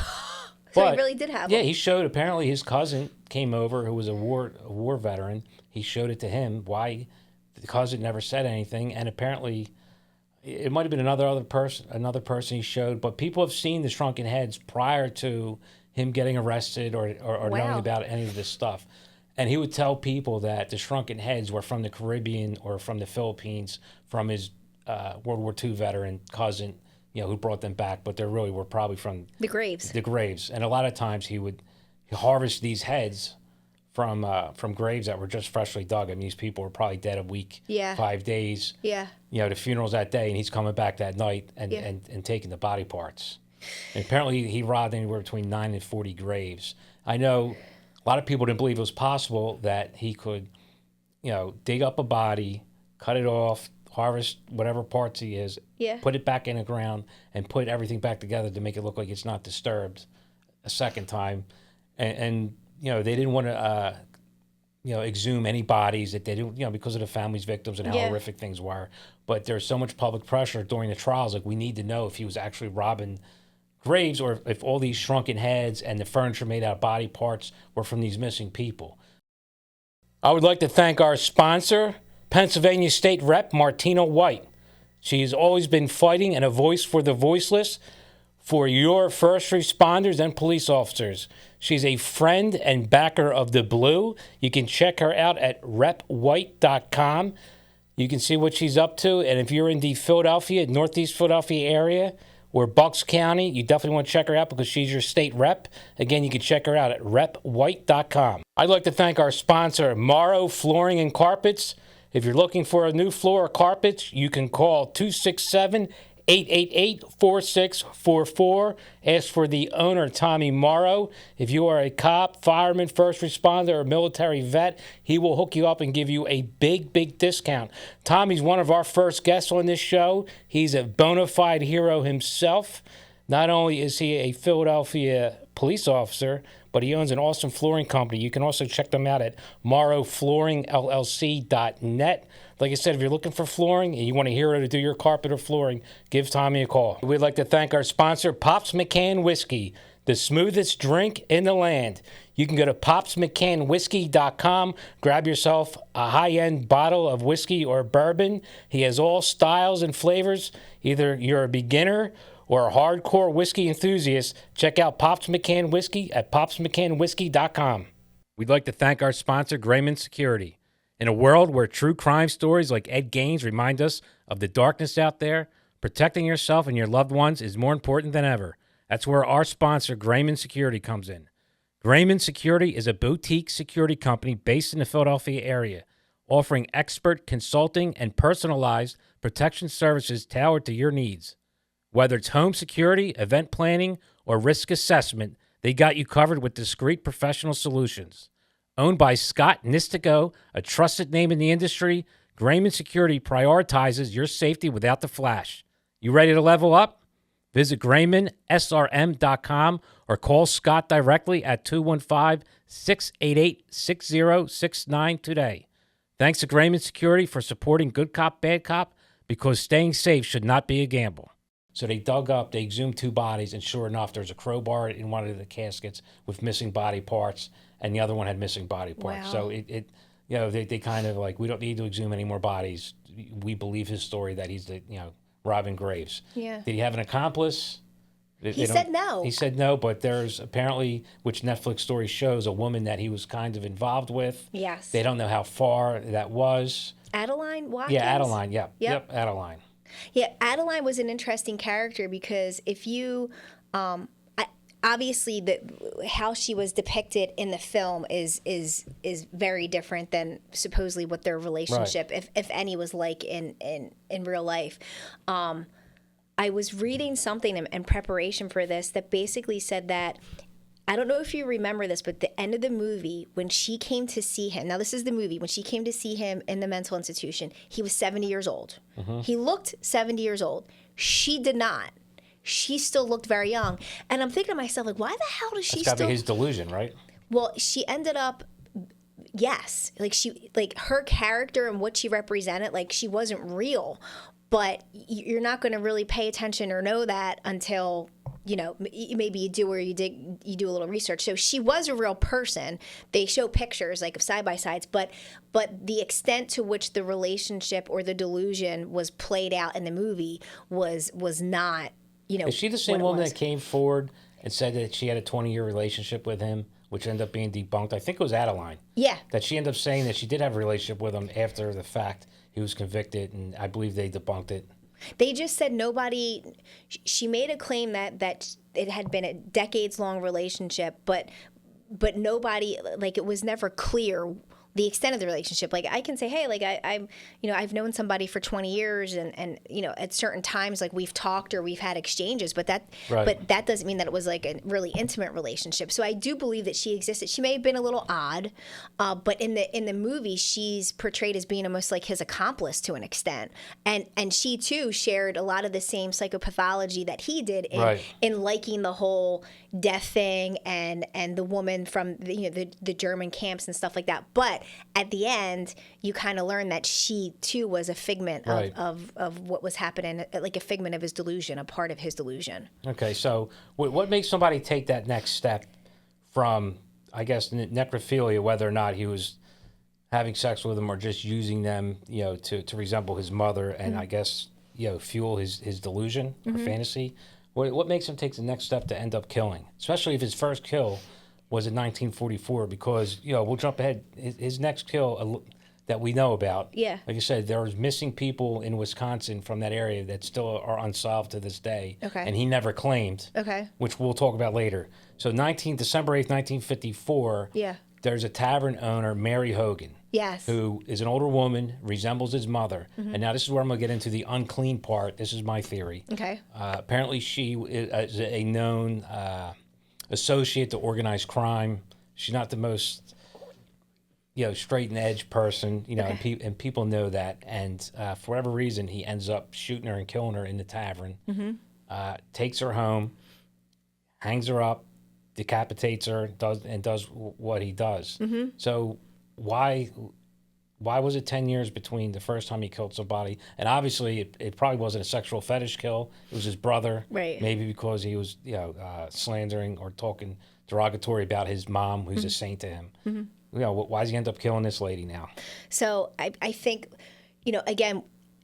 [SPEAKER 3] So he really did have
[SPEAKER 1] Yeah,
[SPEAKER 3] them.
[SPEAKER 1] he showed. Apparently, his cousin came over, who was a war veteran. He showed it to him. Why the cousin never said anything, and apparently, it might have been another person he showed. But people have seen the shrunken heads prior to him getting arrested or knowing
[SPEAKER 3] Wow.
[SPEAKER 1] about any of this stuff. And he would tell people that the shrunken heads were from the Caribbean or from the Philippines, from his World War II veteran cousin, who brought them back. But they really were probably from
[SPEAKER 3] The graves.
[SPEAKER 1] the graves. And a lot of times he would harvest these heads from graves that were just freshly dug. I mean, these people were probably dead a week,
[SPEAKER 3] Yeah.
[SPEAKER 1] 5 days.
[SPEAKER 3] Yeah.
[SPEAKER 1] The funeral's that day, and he's coming back that night and,
[SPEAKER 3] Yeah.
[SPEAKER 1] and taking the body parts. And apparently he robbed anywhere between 9 and 40 graves. I know a lot of people didn't believe it was possible that he could, dig up a body, cut it off, harvest whatever parts he is,
[SPEAKER 3] Yeah.
[SPEAKER 1] put it back in the ground, and put everything back together to make it look like it's not disturbed a second time. And they didn't want to, exhume any bodies that they didn't, because of the family's victims and how
[SPEAKER 3] Yeah.
[SPEAKER 1] horrific things were. But there's so much public pressure during the trials, like we need to know if he was actually robbing graves or if all these shrunken heads and the furniture made out of body parts were from these missing people. I would like to thank our sponsor, Pennsylvania State Rep Martina White. She has always been fighting and a voice for the voiceless for your first responders and police officers. She's a friend and backer of the Blue. You can check her out at repwhite.com. You can see what she's up to. And if you're in the Philadelphia, Northeast Philadelphia area, or Bucks County, you definitely want to check her out because she's your state rep. Again, you can check her out at repwhite.com. I'd like to thank our sponsor, Morrow Flooring and Carpets. If you're looking for a new floor or carpets, you can call 267-888-4644. Ask for the owner, Tommy Morrow. If you are a cop, fireman, first responder, or military vet, he will hook you up and give you a big, big discount. Tommy's one of our first guests on this show. He's a bona fide hero himself. Not only is he a Philadelphia police officer, but he owns an awesome flooring company. You can also check them out at morrowflooringllc.net. Like I said, if you're looking for flooring and you want a hero to do your carpet or flooring, give Tommy a call. We'd like to thank our sponsor, Pops McCann Whiskey, the smoothest drink in the land. You can go to popsmccanwhiskey.com, grab yourself a high-end bottle of whiskey or bourbon. He has all styles and flavors. Either you're a beginner or a hardcore whiskey enthusiast, check out Pops McCann Whiskey at popsmccanwhiskey.com. We'd like to thank our sponsor, Grayman Security. In a world where true crime stories like Ed Gein's remind us of the darkness out there, protecting yourself and your loved ones is more important than ever. That's where our sponsor, Grayman Security, comes in. Grayman Security is a boutique security company based in the Philadelphia area, offering expert consulting and personalized protection services tailored to your needs. Whether it's home security, event planning, or risk assessment, they got you covered with discreet professional solutions. Owned by Scott Nistico, a trusted name in the industry, Grayman Security prioritizes your safety without the flash. You ready to level up? Visit GraymanSRM.com or call Scott directly at 215-688-6069 today. Thanks to Grayman Security for supporting Good Cop, Bad Cop, because staying safe should not be a gamble. So they exhumed 2 bodies, and sure enough, there's a crowbar in one of the caskets with missing body parts, and the other one had missing body parts.
[SPEAKER 3] Wow.
[SPEAKER 1] So they kind of like, we don't need to exhume any more bodies. We believe his story that he's robbing graves.
[SPEAKER 3] Yeah.
[SPEAKER 1] Did he have an accomplice?
[SPEAKER 3] He said no.
[SPEAKER 1] He said no, but there's apparently, which Netflix story shows, a woman that he was kind of involved with.
[SPEAKER 3] Yes.
[SPEAKER 1] They don't know how far that was.
[SPEAKER 3] Adeline Watkins?
[SPEAKER 1] Yeah, Adeline. Yep, Adeline.
[SPEAKER 3] Yeah, Adeline was an interesting character because if you, obviously, how she was depicted in the film is very different than supposedly what their relationship, if any, was like in real life. I was reading something in preparation for this that basically said that, I don't know if you remember this, but the end of the movie, when she came to see him, now this is the movie, when she came to see him in the mental institution, he was 70 years old. Mm-hmm. He looked 70 years old. She did not. She still looked very young. And I'm thinking to myself, like, why the hell does she still...
[SPEAKER 1] That's got to be his delusion, right?
[SPEAKER 3] Well, she ended up... Yes. Like her character and what she represented, like, she wasn't real. But you're not going to really pay attention or know that until, maybe you do, or you do a little research. So she was a real person. They show pictures like of side-by-sides, but the extent to which the relationship or the delusion was played out in the movie was not,
[SPEAKER 1] Is she the same woman that came forward and said that she had a 20-year relationship with him, which ended up being debunked? I think it was Adeline.
[SPEAKER 3] Yeah.
[SPEAKER 1] That she ended up saying that she did have a relationship with him after the fact. He was convicted, and I believe they debunked it.
[SPEAKER 3] They just said nobody... She made a claim that it had been a decades-long relationship, but nobody... Like, it was never clear the extent of the relationship. Like, I can say, hey, like, I'm I've known somebody for 20 years, and at certain times, like, we've talked or we've had exchanges, but that doesn't mean that it was, like, a really intimate relationship. So I do believe that she existed. She may have been a little odd, but in the movie, she's portrayed as being almost like his accomplice to an extent. And she, too, shared a lot of the same psychopathology that he did in liking the whole death thing and the woman from the German camps and stuff like that. But at the end, you kind of learn that she too was a figment of what was happening, like a figment of his delusion, a part of his delusion. Okay, so
[SPEAKER 1] what makes somebody take that next step from, I guess, necrophilia, whether or not he was having sex with them or just using them, to resemble his mother and I guess, fuel his delusion or fantasy? What makes him take the next step to end up killing, especially if his first kill was in 1944? Because, we'll jump ahead. His next kill that we know about, like I said, there was missing people in Wisconsin from that area that still are unsolved to this day.
[SPEAKER 3] Okay.
[SPEAKER 1] And he never claimed, which we'll talk about later. So December 8th, 1954, there's a tavern owner, Mary Hogan.
[SPEAKER 3] Yes.
[SPEAKER 1] Who is an older woman, resembles his mother. Mm-hmm. And now this is where I'm going to get into the unclean part. This is my theory.
[SPEAKER 3] Okay.
[SPEAKER 1] Apparently she is a known associate to organized crime. She's not the most, straight and edge person, and people know that. And for whatever reason, he ends up shooting her and killing her in the tavern, takes her home, hangs her up, decapitates her, does what he does. Mm-hmm. So why was it 10 years between the first time he killed somebody? And obviously it probably wasn't a sexual fetish kill. It was his brother.
[SPEAKER 3] Right.
[SPEAKER 1] Maybe because he was, slandering or talking derogatory about his mom, who's a saint to him. You know, why does he end up killing this lady now?
[SPEAKER 3] So I think, you know, again,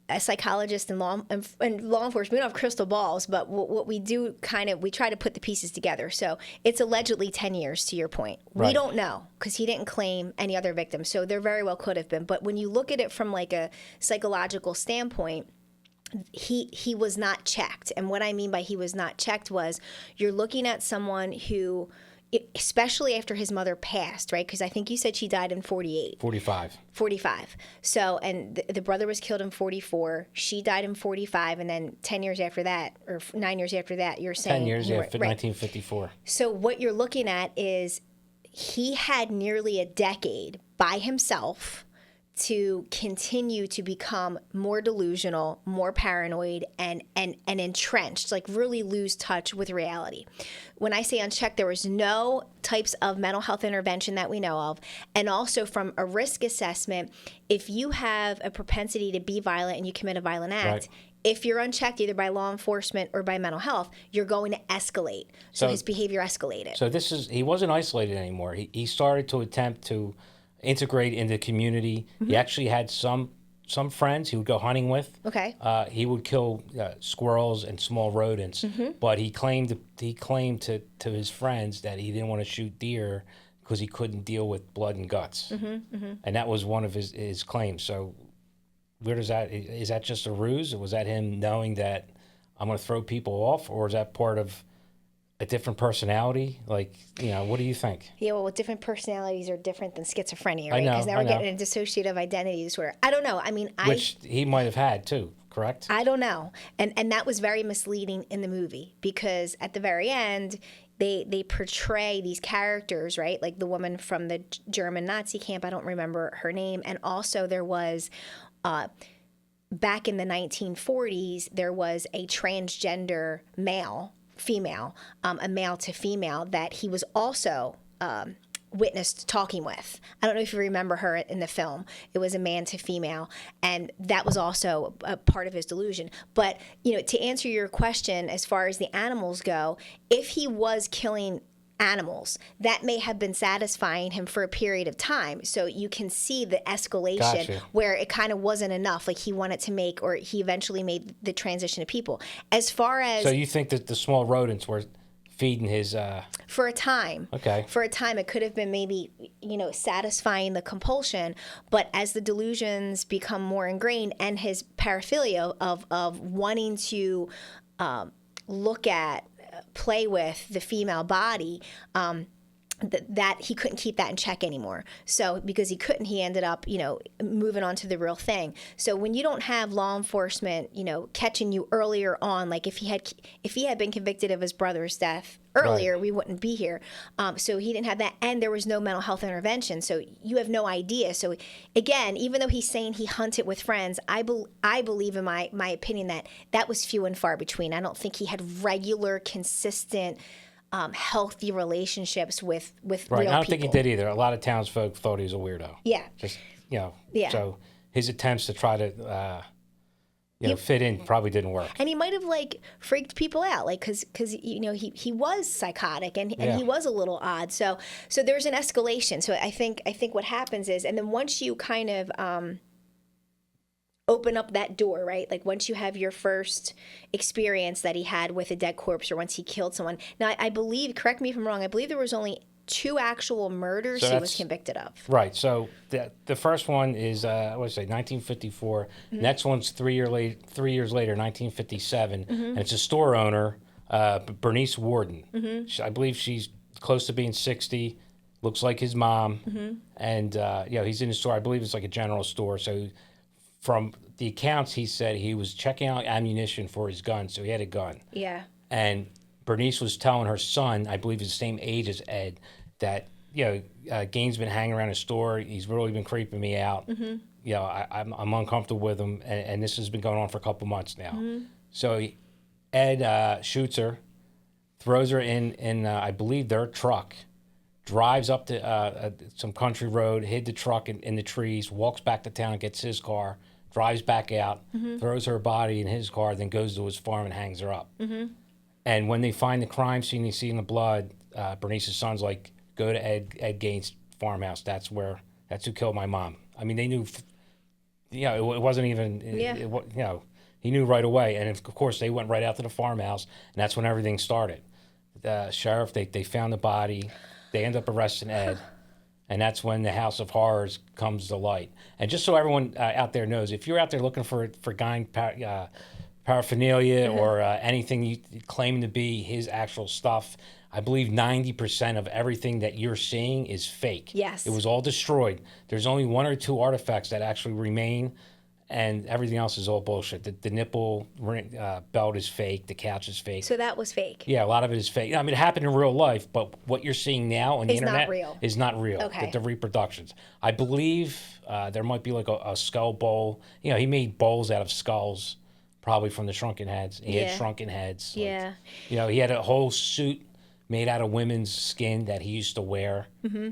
[SPEAKER 3] as psychologists and law enforcement, we don't have crystal balls, but what we do we try to put the pieces together. So it's allegedly 10 years, to your point.
[SPEAKER 1] Right.
[SPEAKER 3] We don't know because he didn't claim any other victims. So there very well could have been. But when you look at it from like a psychological standpoint, he was not checked. And what I mean by he was not checked was you're looking at someone who, especially after his mother passed, right? Because I think you said she died in 48.
[SPEAKER 1] 45.
[SPEAKER 3] 45. So, and the brother was killed in 44. She died in 45. And then 10 years after that, or 9 years after that, you're saying.
[SPEAKER 1] 10 years after
[SPEAKER 3] right.
[SPEAKER 1] 1954.
[SPEAKER 3] So what you're looking at is he had nearly a decade by himself to continue to become more delusional, more paranoid, and entrenched, like really lose touch with reality. When I say unchecked, there was no types of mental health intervention that we know of. And also from a risk assessment, if you have a propensity to be violent and you commit a violent act,
[SPEAKER 1] Right.
[SPEAKER 3] if you're unchecked either by law enforcement or by mental health, you're going to escalate. So his behavior escalated.
[SPEAKER 1] So he wasn't isolated anymore. He started to attempt to integrate into the community. He actually had some friends he would go hunting with.
[SPEAKER 3] Okay.
[SPEAKER 1] He would kill squirrels and small rodents, but he claimed to his friends that he didn't want to shoot deer because he couldn't deal with blood and guts, and that was one of his claims. So, where does that is that just a ruse? Or was that him knowing that I'm going to throw people off, or is that part of a different personality? Like, you know, what do you think?
[SPEAKER 3] Yeah, well, different personalities are different than schizophrenia,
[SPEAKER 1] I
[SPEAKER 3] right?
[SPEAKER 1] know,
[SPEAKER 3] Because now
[SPEAKER 1] I
[SPEAKER 3] we're
[SPEAKER 1] know.
[SPEAKER 3] getting into dissociative identity disorder. I don't know. I mean,
[SPEAKER 1] Which he might have had too, correct?
[SPEAKER 3] I don't know. And that was very misleading in the movie because at the very end, they portray these characters, right? Like the woman from the German Nazi camp, I don't remember her name. And also there was, back in the 1940s, there was a transgender female, a male to female that he was also witnessed talking with. I don't know if you remember her in the film. It was a man to female, and that was also a part of his delusion. But, you know, to answer your question, as far as the animals go, if he was killing animals, that may have been satisfying him for a period of time. So you can see the escalation
[SPEAKER 1] Gotcha.
[SPEAKER 3] where it kind of wasn't enough. Like he wanted to make, or he eventually made the transition to people. As far as
[SPEAKER 1] So you think that the small rodents were feeding his?
[SPEAKER 3] for a time.
[SPEAKER 1] Okay.
[SPEAKER 3] For a time, it could have been maybe, you know, satisfying the compulsion. But as the delusions become more ingrained and his paraphilia of wanting to look at, play with the female body, that he couldn't keep that in check anymore. So because he couldn't, he ended up, you know, moving on to the real thing. So when you don't have law enforcement, you know, catching you earlier on, like if he had been convicted of his brother's death earlier,
[SPEAKER 1] Right.
[SPEAKER 3] we wouldn't be here. So he didn't have that, and there was no mental health intervention. So you have no idea. So again, even though he's saying he hunted with friends, I believe in my opinion that was few and far between. I don't think he had regular, consistent, healthy relationships with
[SPEAKER 1] Right.
[SPEAKER 3] real
[SPEAKER 1] I don't
[SPEAKER 3] people.
[SPEAKER 1] think he did either. A lot of townsfolk thought he was a weirdo.
[SPEAKER 3] Yeah.
[SPEAKER 1] Just, you know.
[SPEAKER 3] Yeah.
[SPEAKER 1] So his attempts to try to, fit in probably didn't work.
[SPEAKER 3] And he might have like freaked people out, like because you know he was psychotic and
[SPEAKER 1] Yeah.
[SPEAKER 3] he was a little odd. So there's an escalation. So I think what happens is, and then once you kind of open up that door, right? Like once you have your first experience that he had with a dead corpse, or once he killed someone. Now I believe, correct me if I'm wrong, I believe there was only 2 actual murders
[SPEAKER 1] So
[SPEAKER 3] he was
[SPEAKER 1] that's-
[SPEAKER 3] convicted of.
[SPEAKER 1] Right. So the first one is what did I say, 1954. Next one's 3 years later, 1957, and it's a store owner, Bernice Warden. I believe she's close to being 60. Looks like his mom, and he's in the store. I believe it's like a general store. So from the accounts, he said he was checking out ammunition for his gun, so he had a gun.
[SPEAKER 3] Yeah.
[SPEAKER 1] And Bernice was telling her son, I believe he's the same age as Ed, that, Gain's been hanging around his store. He's really been creeping me out. I'm uncomfortable with him, and this has been going on for a couple months now. So Ed shoots her, throws her in I believe, their truck, drives up to some country road, hid the truck in the trees, walks back to town, gets his car, drives back out, throws her body in his car, then goes to his farm and hangs her up. And when they find the crime scene, they see in the blood, Bernice's sons, like, go to Ed Gain's farmhouse. That's who killed my mom. I mean, they knew, it wasn't even, he knew right away. And of course, they went right out to the farmhouse, and that's when everything started. The sheriff, they found the body. They end up arresting Ed. And that's when the House of Horrors comes to light. And just so everyone out there knows, if you're out there looking for Gein paraphernalia or anything you claim to be his actual stuff, I believe 90% of everything that you're seeing is fake.
[SPEAKER 3] Yes.
[SPEAKER 1] It was all destroyed. There's only 1 or 2 artifacts that actually remain, and everything else is all bullshit. The nipple belt is fake. The couch is fake.
[SPEAKER 3] So that was fake.
[SPEAKER 1] Yeah, a lot of it is fake. I mean, it happened in real life, but what you're seeing now on the internet is not real.
[SPEAKER 3] Okay.
[SPEAKER 1] The reproductions. I believe there might be like a skull bowl. He made bowls out of skulls, probably from the shrunken heads. He had shrunken heads.
[SPEAKER 3] Yeah.
[SPEAKER 1] He had a whole suit made out of women's skin that he used to wear. Mm-hmm.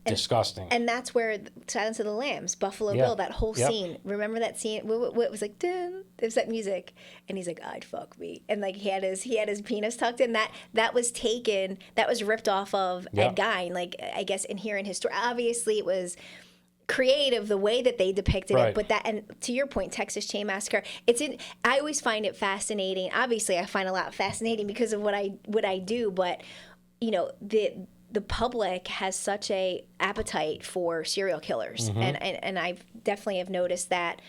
[SPEAKER 1] Disgusting.
[SPEAKER 3] And that's where Silence of the Lambs, Buffalo Bill, that whole scene. Remember that scene? What was like, dun, there's that music, and he's like, "I'd fuck me," and like he had his penis tucked in. That was taken. That was ripped off of Ed Gein. Like, I guess in his story, obviously it was creative the way that they depicted it, but that, and to your point, Texas Chain Massacre, I always find it fascinating. Obviously I find a lot fascinating because of what I do, but the public has such a appetite for serial killers, and I definitely have noticed that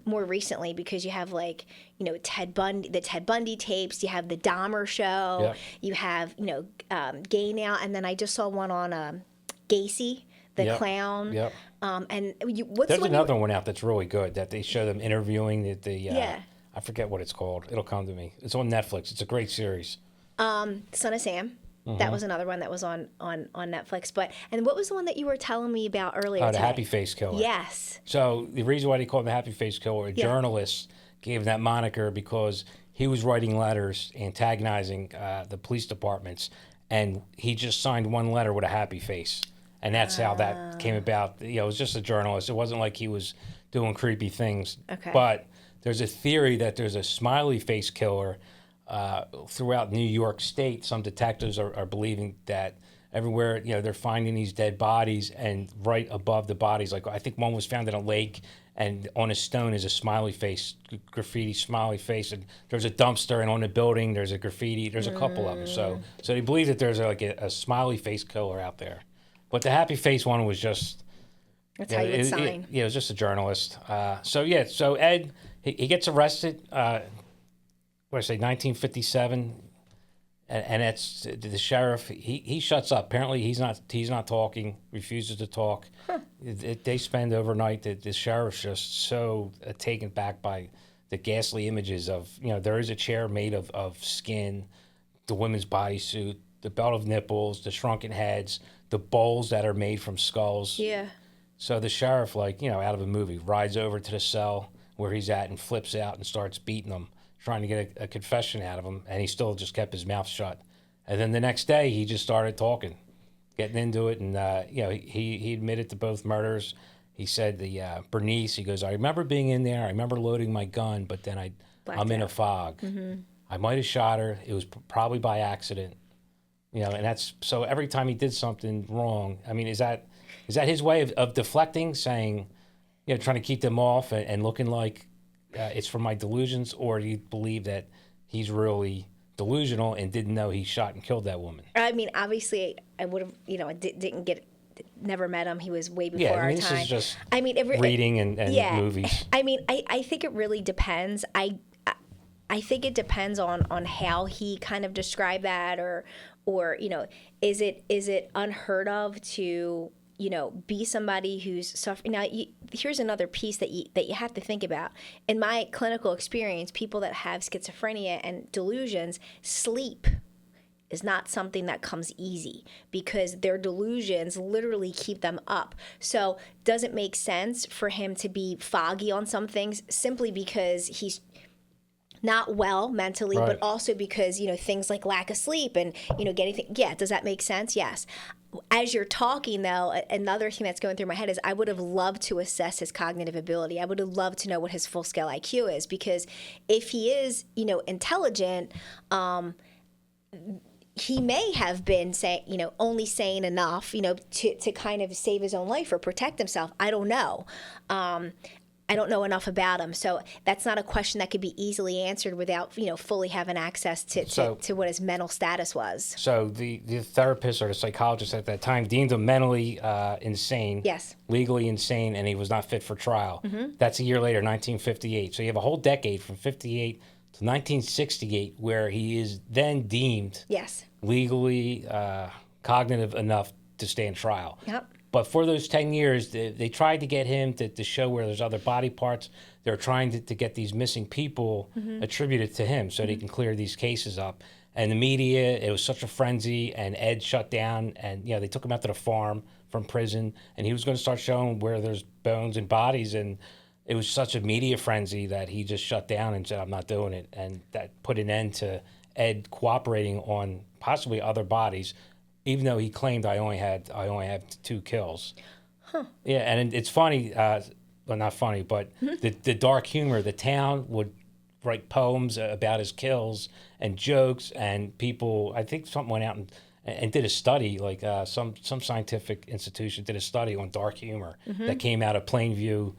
[SPEAKER 3] more recently, because you have the Ted Bundy tapes, you have the Dahmer show, you have Gay now, and then I just saw one on Gacy, the clown. And there's
[SPEAKER 1] another one out that's really good that they show them interviewing I forget what it's called. It'll come to me. It's on Netflix. It's a great series.
[SPEAKER 3] Son of Sam. That was another one that was on Netflix. And what was the one that you were telling me about earlier today?
[SPEAKER 1] The Happy Face Killer.
[SPEAKER 3] Yes.
[SPEAKER 1] So the reason why they call him the Happy Face Killer, a journalist gave that moniker because he was writing letters antagonizing the police departments, and he just signed one letter with a happy face. And that's how that came about. It was just a journalist. It wasn't like he was doing creepy things. Okay. But there's a theory that there's a smiley face killer throughout New York State. Some detectives are believing that everywhere, they're finding these dead bodies, and right above the bodies, like I think one was found in a lake, and on a stone is a smiley face, graffiti smiley face, and there's a dumpster, and on the building there's a graffiti. There's a couple of them. So they believe that there's a smiley face killer out there. But the happy face one was just...
[SPEAKER 3] That's how you would sign.
[SPEAKER 1] It was just a journalist. So Ed, he gets arrested, 1957, and it's the sheriff, he shuts up. Apparently he's not talking, refuses to talk. Huh. They spend overnight, the sheriff's just so taken back by the ghastly images of, there is a chair made of skin, the women's bodysuit, the belt of nipples, the shrunken heads, the bowls that are made from skulls.
[SPEAKER 3] Yeah.
[SPEAKER 1] So the sheriff, out of a movie, rides over to the cell where he's at and flips out and starts beating him, trying to get a confession out of him, and he still just kept his mouth shut. And then the next day, he just started talking, getting into it, and he admitted to both murders. He said Bernice, he goes, "I remember being in there, I remember loading my gun, but then I'm in a fog. Mm-hmm. I might have shot her. It was probably by accident." And that's, so every time he did something wrong, I mean, is that his way of deflecting, saying, trying to keep them off and looking like it's from my delusions, or do you believe that he's really delusional and didn't know he shot and killed that woman?
[SPEAKER 3] I mean, obviously, I would have, never met him. He was way before our time.
[SPEAKER 1] This is just reading and movies.
[SPEAKER 3] I mean, I think it really depends. I think it depends on how he kind of described that, or is it unheard of to be somebody who's suffering. Now, here's another piece that you have to think about. In my clinical experience, people that have schizophrenia and delusions, sleep is not something that comes easy, because their delusions literally keep them up. So does it make sense for him to be foggy on some things simply because he's not well mentally, right, but also because, things like lack of sleep and, getting does that make sense? Yes. As you're talking, though, another thing that's going through my head is I would have loved to assess his cognitive ability. I would have loved to know what his full-scale IQ is, because if he is, intelligent, he may have been only saying enough, to kind of save his own life or protect himself. I don't know. I don't know enough about him, so that's not a question that could be easily answered without fully having access to what his mental status was.
[SPEAKER 1] So the therapist or the psychologist at that time deemed him mentally insane,
[SPEAKER 3] Yes,
[SPEAKER 1] legally insane, and he was not fit for trial. That's a year later, 1958. So you have a whole decade from 58 to 1968 where he is then deemed
[SPEAKER 3] yes,
[SPEAKER 1] legally cognitive enough to stand trial.
[SPEAKER 3] yep.
[SPEAKER 1] But for those 10 years, they tried to get him to show where there's other body parts. They're trying to get these missing people attributed to him so they can clear these cases up. And the media, it was such a frenzy, and Ed shut down. And, they took him out to the farm from prison, and he was going to start showing where there's bones and bodies. And it was such a media frenzy that he just shut down and said, I'm not doing it. And that put an end to Ed cooperating on possibly other bodies, even though he claimed I only had 2 kills.
[SPEAKER 3] Huh.
[SPEAKER 1] Yeah, and it's funny, well, not funny, but the dark humor. The town would write poems about his kills and jokes, and people, I think something went out and did a study, like some scientific institution did a study on dark humor that came out of Plainview,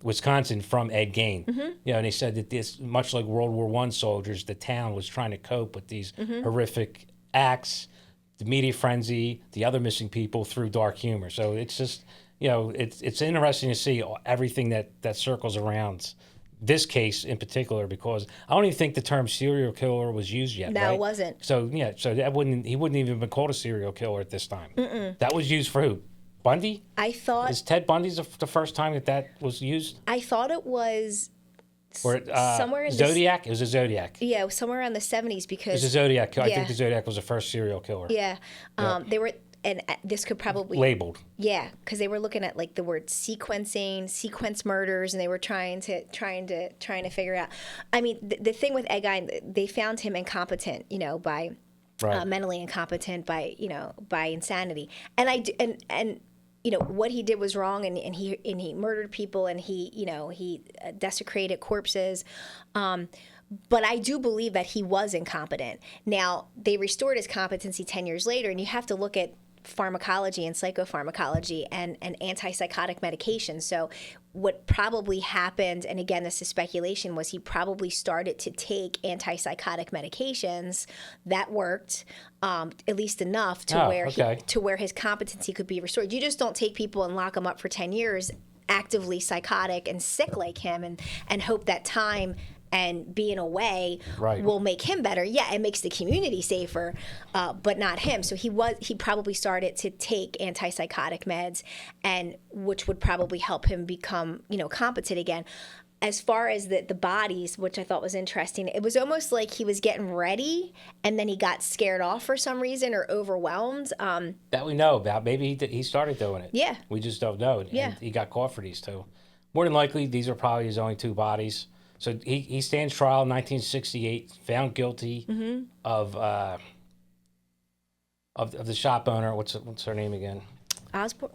[SPEAKER 1] Wisconsin, from Ed Gein. And they said that this, much like World War I soldiers, the town was trying to cope with these horrific acts, the media frenzy, the other missing people, through dark humor. So it's just, it's interesting to see everything that circles around this case in particular, because I don't even think the term serial killer was used yet.
[SPEAKER 3] No,
[SPEAKER 1] right?
[SPEAKER 3] it wasn't.
[SPEAKER 1] So he wouldn't even been called a serial killer at this time. That was used for who? Bundy?
[SPEAKER 3] I thought
[SPEAKER 1] Is Ted Bundy's the first time that was used?
[SPEAKER 3] I thought it was
[SPEAKER 1] Or
[SPEAKER 3] somewhere in
[SPEAKER 1] Zodiac? It was a Zodiac.
[SPEAKER 3] Yeah, somewhere around the 70s,
[SPEAKER 1] It was
[SPEAKER 3] because
[SPEAKER 1] a Zodiac. I
[SPEAKER 3] Yeah.
[SPEAKER 1] think the Zodiac was the first serial killer.
[SPEAKER 3] yeah, they were, and this could probably
[SPEAKER 1] Labeled.
[SPEAKER 3] Yeah, because they were looking at like the word sequence murders, and they were trying to figure out. I mean, the thing with Ed Gein, they found him incompetent, by
[SPEAKER 1] Right.
[SPEAKER 3] mentally incompetent, by by insanity, and what he did was wrong, and he murdered people, and he desecrated corpses. But I do believe that he was incompetent. Now, they restored his competency 10 years later, and you have to look at pharmacology and psychopharmacology and antipsychotic medication. So what probably happened, and again, this is speculation, was he probably started to take antipsychotic medications that worked, at least enough to where his competency could be restored. You just don't take people and lock them up for 10 years actively psychotic and sick like him and hope that time and being away will make him better. Yeah, it makes the community safer, but not him. So he probably started to take antipsychotic meds, and which would probably help him become competent again. As far as the bodies, which I thought was interesting, it was almost like he was getting ready, and then he got scared off for some reason or overwhelmed.
[SPEAKER 1] That we know about. Maybe he started doing it.
[SPEAKER 3] Yeah.
[SPEAKER 1] We just don't know.
[SPEAKER 3] Yeah.
[SPEAKER 1] And he got caught for these 2. More than likely, these are probably his only 2 bodies. So he stands trial in 1968, found guilty of the shop owner. What's her name again?
[SPEAKER 3] Osborne.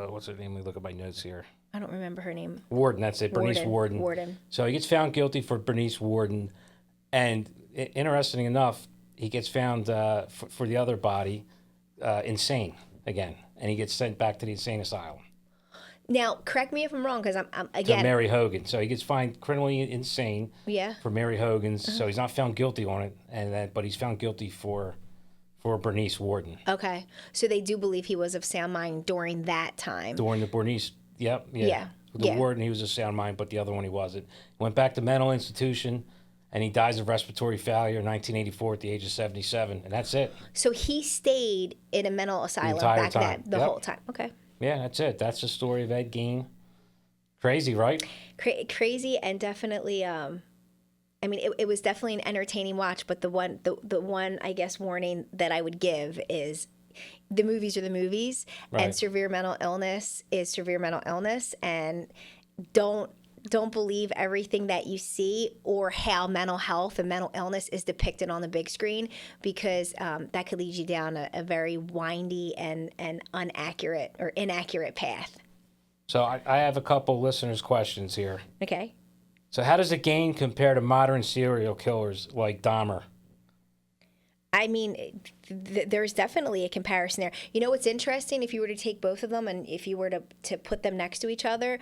[SPEAKER 1] What's her name? Let me look at my notes here.
[SPEAKER 3] I don't remember her name.
[SPEAKER 1] Warden, that's it. Bernice Warden.
[SPEAKER 3] Warden.
[SPEAKER 1] So he gets found guilty for Bernice Warden, and interesting enough, he gets found for the other body insane again, and he gets sent back to the insane asylum.
[SPEAKER 3] Now, correct me if I'm wrong, because I'm again.
[SPEAKER 1] To Mary Hogan. So he gets fined criminally insane.
[SPEAKER 3] Yeah.
[SPEAKER 1] For Mary Hogan's. So he's not found guilty on it, but he's found guilty for Bernice Warden.
[SPEAKER 3] Okay, so they do believe he was of sound mind during that time.
[SPEAKER 1] During the Bernice. Yep. Yeah. The Warden, he was of sound mind, but the other one he wasn't. Went back to mental institution, and he dies of respiratory failure in 1984 at the age of 77, and that's it.
[SPEAKER 3] So he stayed in a mental asylum back then, the whole time. Okay.
[SPEAKER 1] Yeah, that's it. That's the story of Ed Gein. Crazy, right?
[SPEAKER 3] Crazy, and definitely. I mean, it was definitely an entertaining watch. But the one I guess warning that I would give is, the movies are the movies, and severe mental illness is severe mental illness, and don't believe everything that you see or how mental health and mental illness is depicted on the big screen, because that could lead you down a very windy and inaccurate path.
[SPEAKER 1] So I have a couple listeners' questions here.
[SPEAKER 3] Okay.
[SPEAKER 1] So how does the Gein compare to modern serial killers like Dahmer?
[SPEAKER 3] I mean, there's definitely a comparison there. You know what's interesting? If you were to take both of them and if you were to put them next to each other,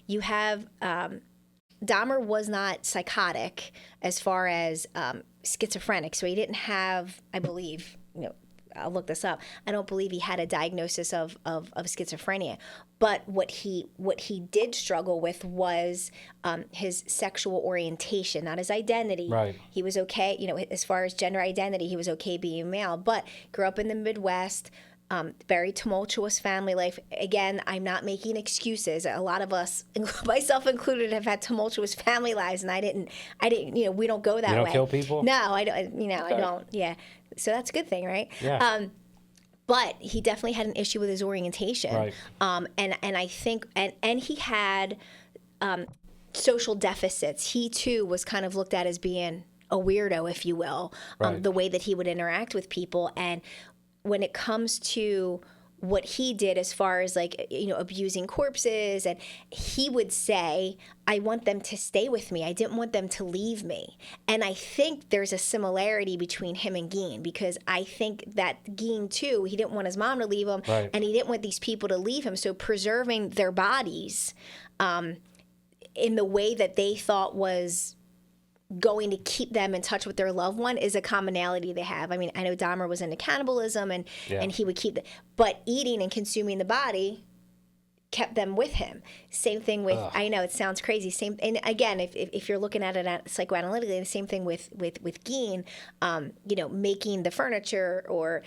[SPEAKER 3] you have Dahmer was not psychotic as far as schizophrenic. So he didn't have, I believe, I'll look this up. I don't believe he had a diagnosis of schizophrenia. But what he did struggle with was his sexual orientation, not his identity.
[SPEAKER 1] Right.
[SPEAKER 3] He was okay, as far as gender identity, he was okay being male. But grew up in the Midwest, very tumultuous family life. Again, I'm not making excuses. A lot of us, myself included, have had tumultuous family lives, and I didn't. We don't go that way.
[SPEAKER 1] You don't kill people?
[SPEAKER 3] No, I don't. Okay. I don't. Yeah. So that's a good thing, right?
[SPEAKER 1] Yeah.
[SPEAKER 3] But he definitely had an issue with his orientation.
[SPEAKER 1] Right.
[SPEAKER 3] And I think, and he had social deficits. He too was kind of looked at as being a weirdo, if you will,
[SPEAKER 1] Right.
[SPEAKER 3] the way that he would interact with people. And when it comes to what he did as far as abusing corpses, and he would say, I want them to stay with me. I didn't want them to leave me. And I think there's a similarity between him and Gein, because I think that Gein too, he didn't want his mom to leave him,
[SPEAKER 1] Right.
[SPEAKER 3] and he didn't want these people to leave him. So preserving their bodies in the way that they thought was going to keep them in touch with their loved one is a commonality they have. I mean, I know Dahmer was into cannibalism and he would keep but eating and consuming the body kept them with him. Same thing with, I know it sounds crazy. And again, if you're looking at it psychoanalytically, the same thing with Gein, making the furniture or,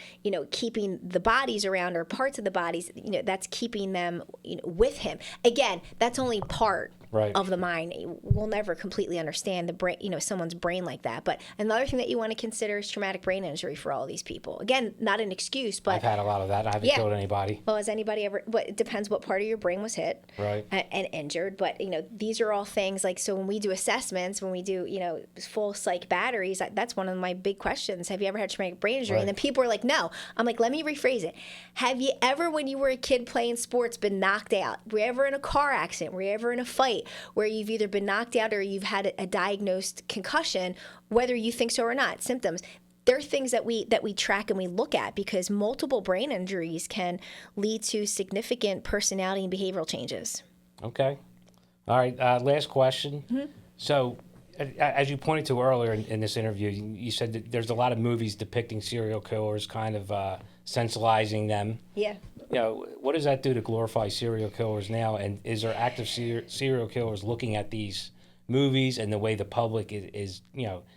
[SPEAKER 3] keeping the bodies around or parts of the bodies, that's keeping them with him. Again, that's only part
[SPEAKER 1] Right.
[SPEAKER 3] of the mind. We'll never completely understand the brain, someone's brain like that. But another thing that you want to consider is traumatic brain injury for all these people. Again, not an excuse, but
[SPEAKER 1] I've had a lot of that. I haven't killed anybody.
[SPEAKER 3] Well, has anybody ever? But it depends what part of your brain was hit,
[SPEAKER 1] Right.
[SPEAKER 3] and injured. But these are all things so when we do assessments, when we do full psych batteries, that's one of my big questions. Have you ever had traumatic brain injury?
[SPEAKER 1] Right.
[SPEAKER 3] And then people are like, no. I'm like, let me rephrase it. Have you ever, when you were a kid playing sports, been knocked out? Were you ever in a car accident? Were you ever in a fight where you've either been knocked out or you've had a diagnosed concussion, whether you think so or not, symptoms? They're things that we track and we look at, because multiple brain injuries can lead to significant personality and behavioral changes.
[SPEAKER 1] Okay. All right. Last question.
[SPEAKER 3] Mm-hmm.
[SPEAKER 1] So, as you pointed to earlier in this interview, you said that there's a lot of movies depicting serial killers, kind of sensationalizing them.
[SPEAKER 3] Yeah.
[SPEAKER 1] What does that do to glorify serial killers now? And is there active serial killers looking at these movies and the way the public is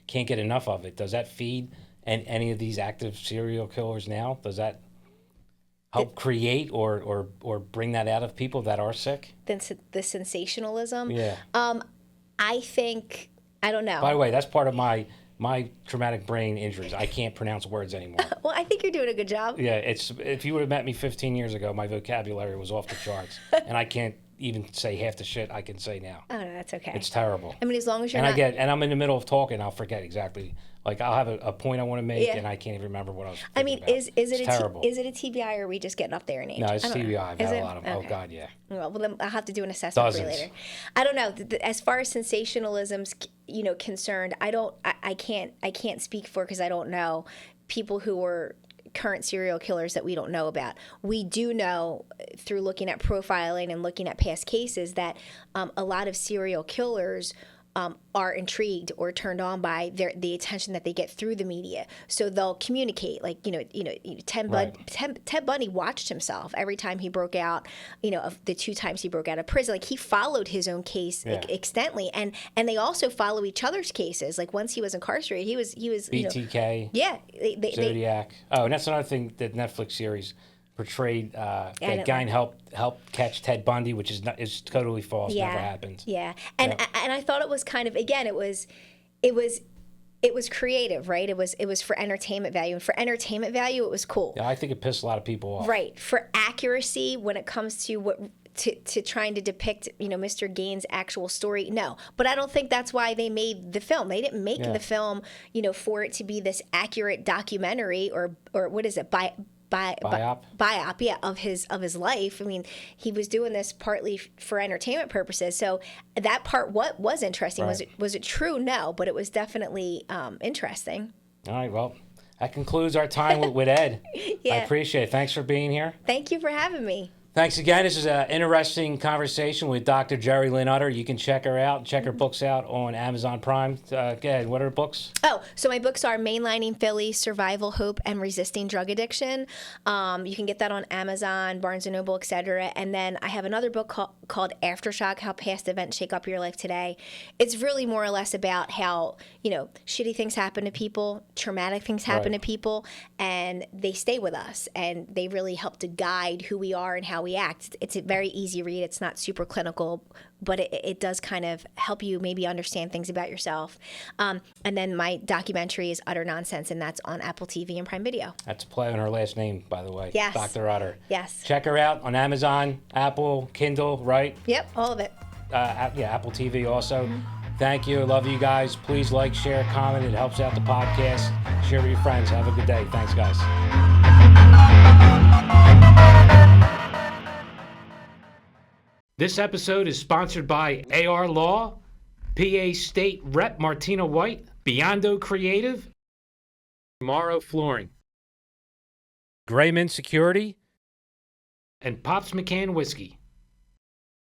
[SPEAKER 1] can't get enough of it? Does that feed any of these active serial killers now? Does that help create or bring that out of people that are sick?
[SPEAKER 3] The sensationalism?
[SPEAKER 1] Yeah.
[SPEAKER 3] I think, I don't know.
[SPEAKER 1] By the way, that's part of my traumatic brain injuries. I can't pronounce words anymore.
[SPEAKER 3] Well, I think you're doing a good job.
[SPEAKER 1] Yeah, if you would have met me 15 years ago, my vocabulary was off the charts, and I can't even say half the shit I can say now.
[SPEAKER 3] Oh, no, that's okay.
[SPEAKER 1] It's terrible.
[SPEAKER 3] I mean, as long as you're
[SPEAKER 1] and
[SPEAKER 3] not...
[SPEAKER 1] and I'm in the middle of talking, I'll forget exactly. Like, I'll have a point I want to make, and I can't even remember what I was thinking about.
[SPEAKER 3] is it
[SPEAKER 1] terrible.
[SPEAKER 3] Is it a TBI, or are we just getting up there in age?
[SPEAKER 1] No, it's TBI. I've had
[SPEAKER 3] Is
[SPEAKER 1] a
[SPEAKER 3] it?
[SPEAKER 1] lot of them.
[SPEAKER 3] Okay.
[SPEAKER 1] Oh, God, yeah.
[SPEAKER 3] Well, then I'll have to do an assessment for you later. I don't know. As far as sensationalism's concerned, I can't speak for, because I don't know people who were current serial killers that we don't know about. We do know through looking at profiling and looking at past cases that a lot of serial killers are intrigued or turned on by the attention that they get through the media. So they'll communicate. Like, Ted Bundy watched himself every time he broke out, of the 2 times he broke out of prison. Like, he followed his own case extently. And they also follow each other's cases. Like, once he was incarcerated, he was
[SPEAKER 1] BTK. Zodiac. And that's another thing that Netflix series portrayed that Gein helped catch Ted Bundy, which is totally false. Never happened.
[SPEAKER 3] Yeah, and I thought it was kind of, again, it was creative, right? It was for entertainment value, and for entertainment value, it was cool.
[SPEAKER 1] Yeah, I think it pissed a lot of people off.
[SPEAKER 3] Right. For accuracy, when it comes to to trying to depict, Mr. Gein's actual story, no. But I don't think that's why they made the film. They didn't make the film, for it to be this accurate documentary or what is it, biop, of his life. I mean, he was doing this partly for entertainment purposes. So that part, what was interesting,
[SPEAKER 1] right.
[SPEAKER 3] Was it true? No, but it was definitely interesting.
[SPEAKER 1] All right, well, that concludes our time with Ed.
[SPEAKER 3] Yeah.
[SPEAKER 1] I appreciate it. Thanks for being here.
[SPEAKER 3] Thank you for having me.
[SPEAKER 1] Thanks again. This is an interesting conversation with Dr. Jerry Lynn Utter. You can check her out, check her books out on Amazon Prime. Go ahead. What are her books?
[SPEAKER 3] Oh, so my books are Mainlining Philly, Survival, Hope, and Resisting Drug Addiction. You can get that on Amazon, Barnes & Noble, etc. And then I have another book called Aftershock, How Past Events Shake Up Your Life Today. It's really more or less about how, shitty things happen to people, traumatic things happen to people, and they stay with us. And they really help to guide who we are and how we act. It's a very easy read. It's not super clinical, but it does kind of help you maybe understand things about yourself. And then my documentary is Utter Nonsense, and that's on Apple TV and Prime Video.
[SPEAKER 1] That's a play on her last name, by the way.
[SPEAKER 3] Yes.
[SPEAKER 1] Dr. Utter.
[SPEAKER 3] Yes.
[SPEAKER 1] Check her out on Amazon, Apple, Kindle, right?
[SPEAKER 3] Yep, all of it.
[SPEAKER 1] Apple TV also. Thank you. Love you guys. Please like, share, comment. It helps out the podcast. Share with your friends. Have a good day. Thanks, guys. This episode is sponsored by AR Law, PA State Rep Martina White, Biondo Creative, Morrow Flooring, Grayman Security, and Pops McCann Whiskey.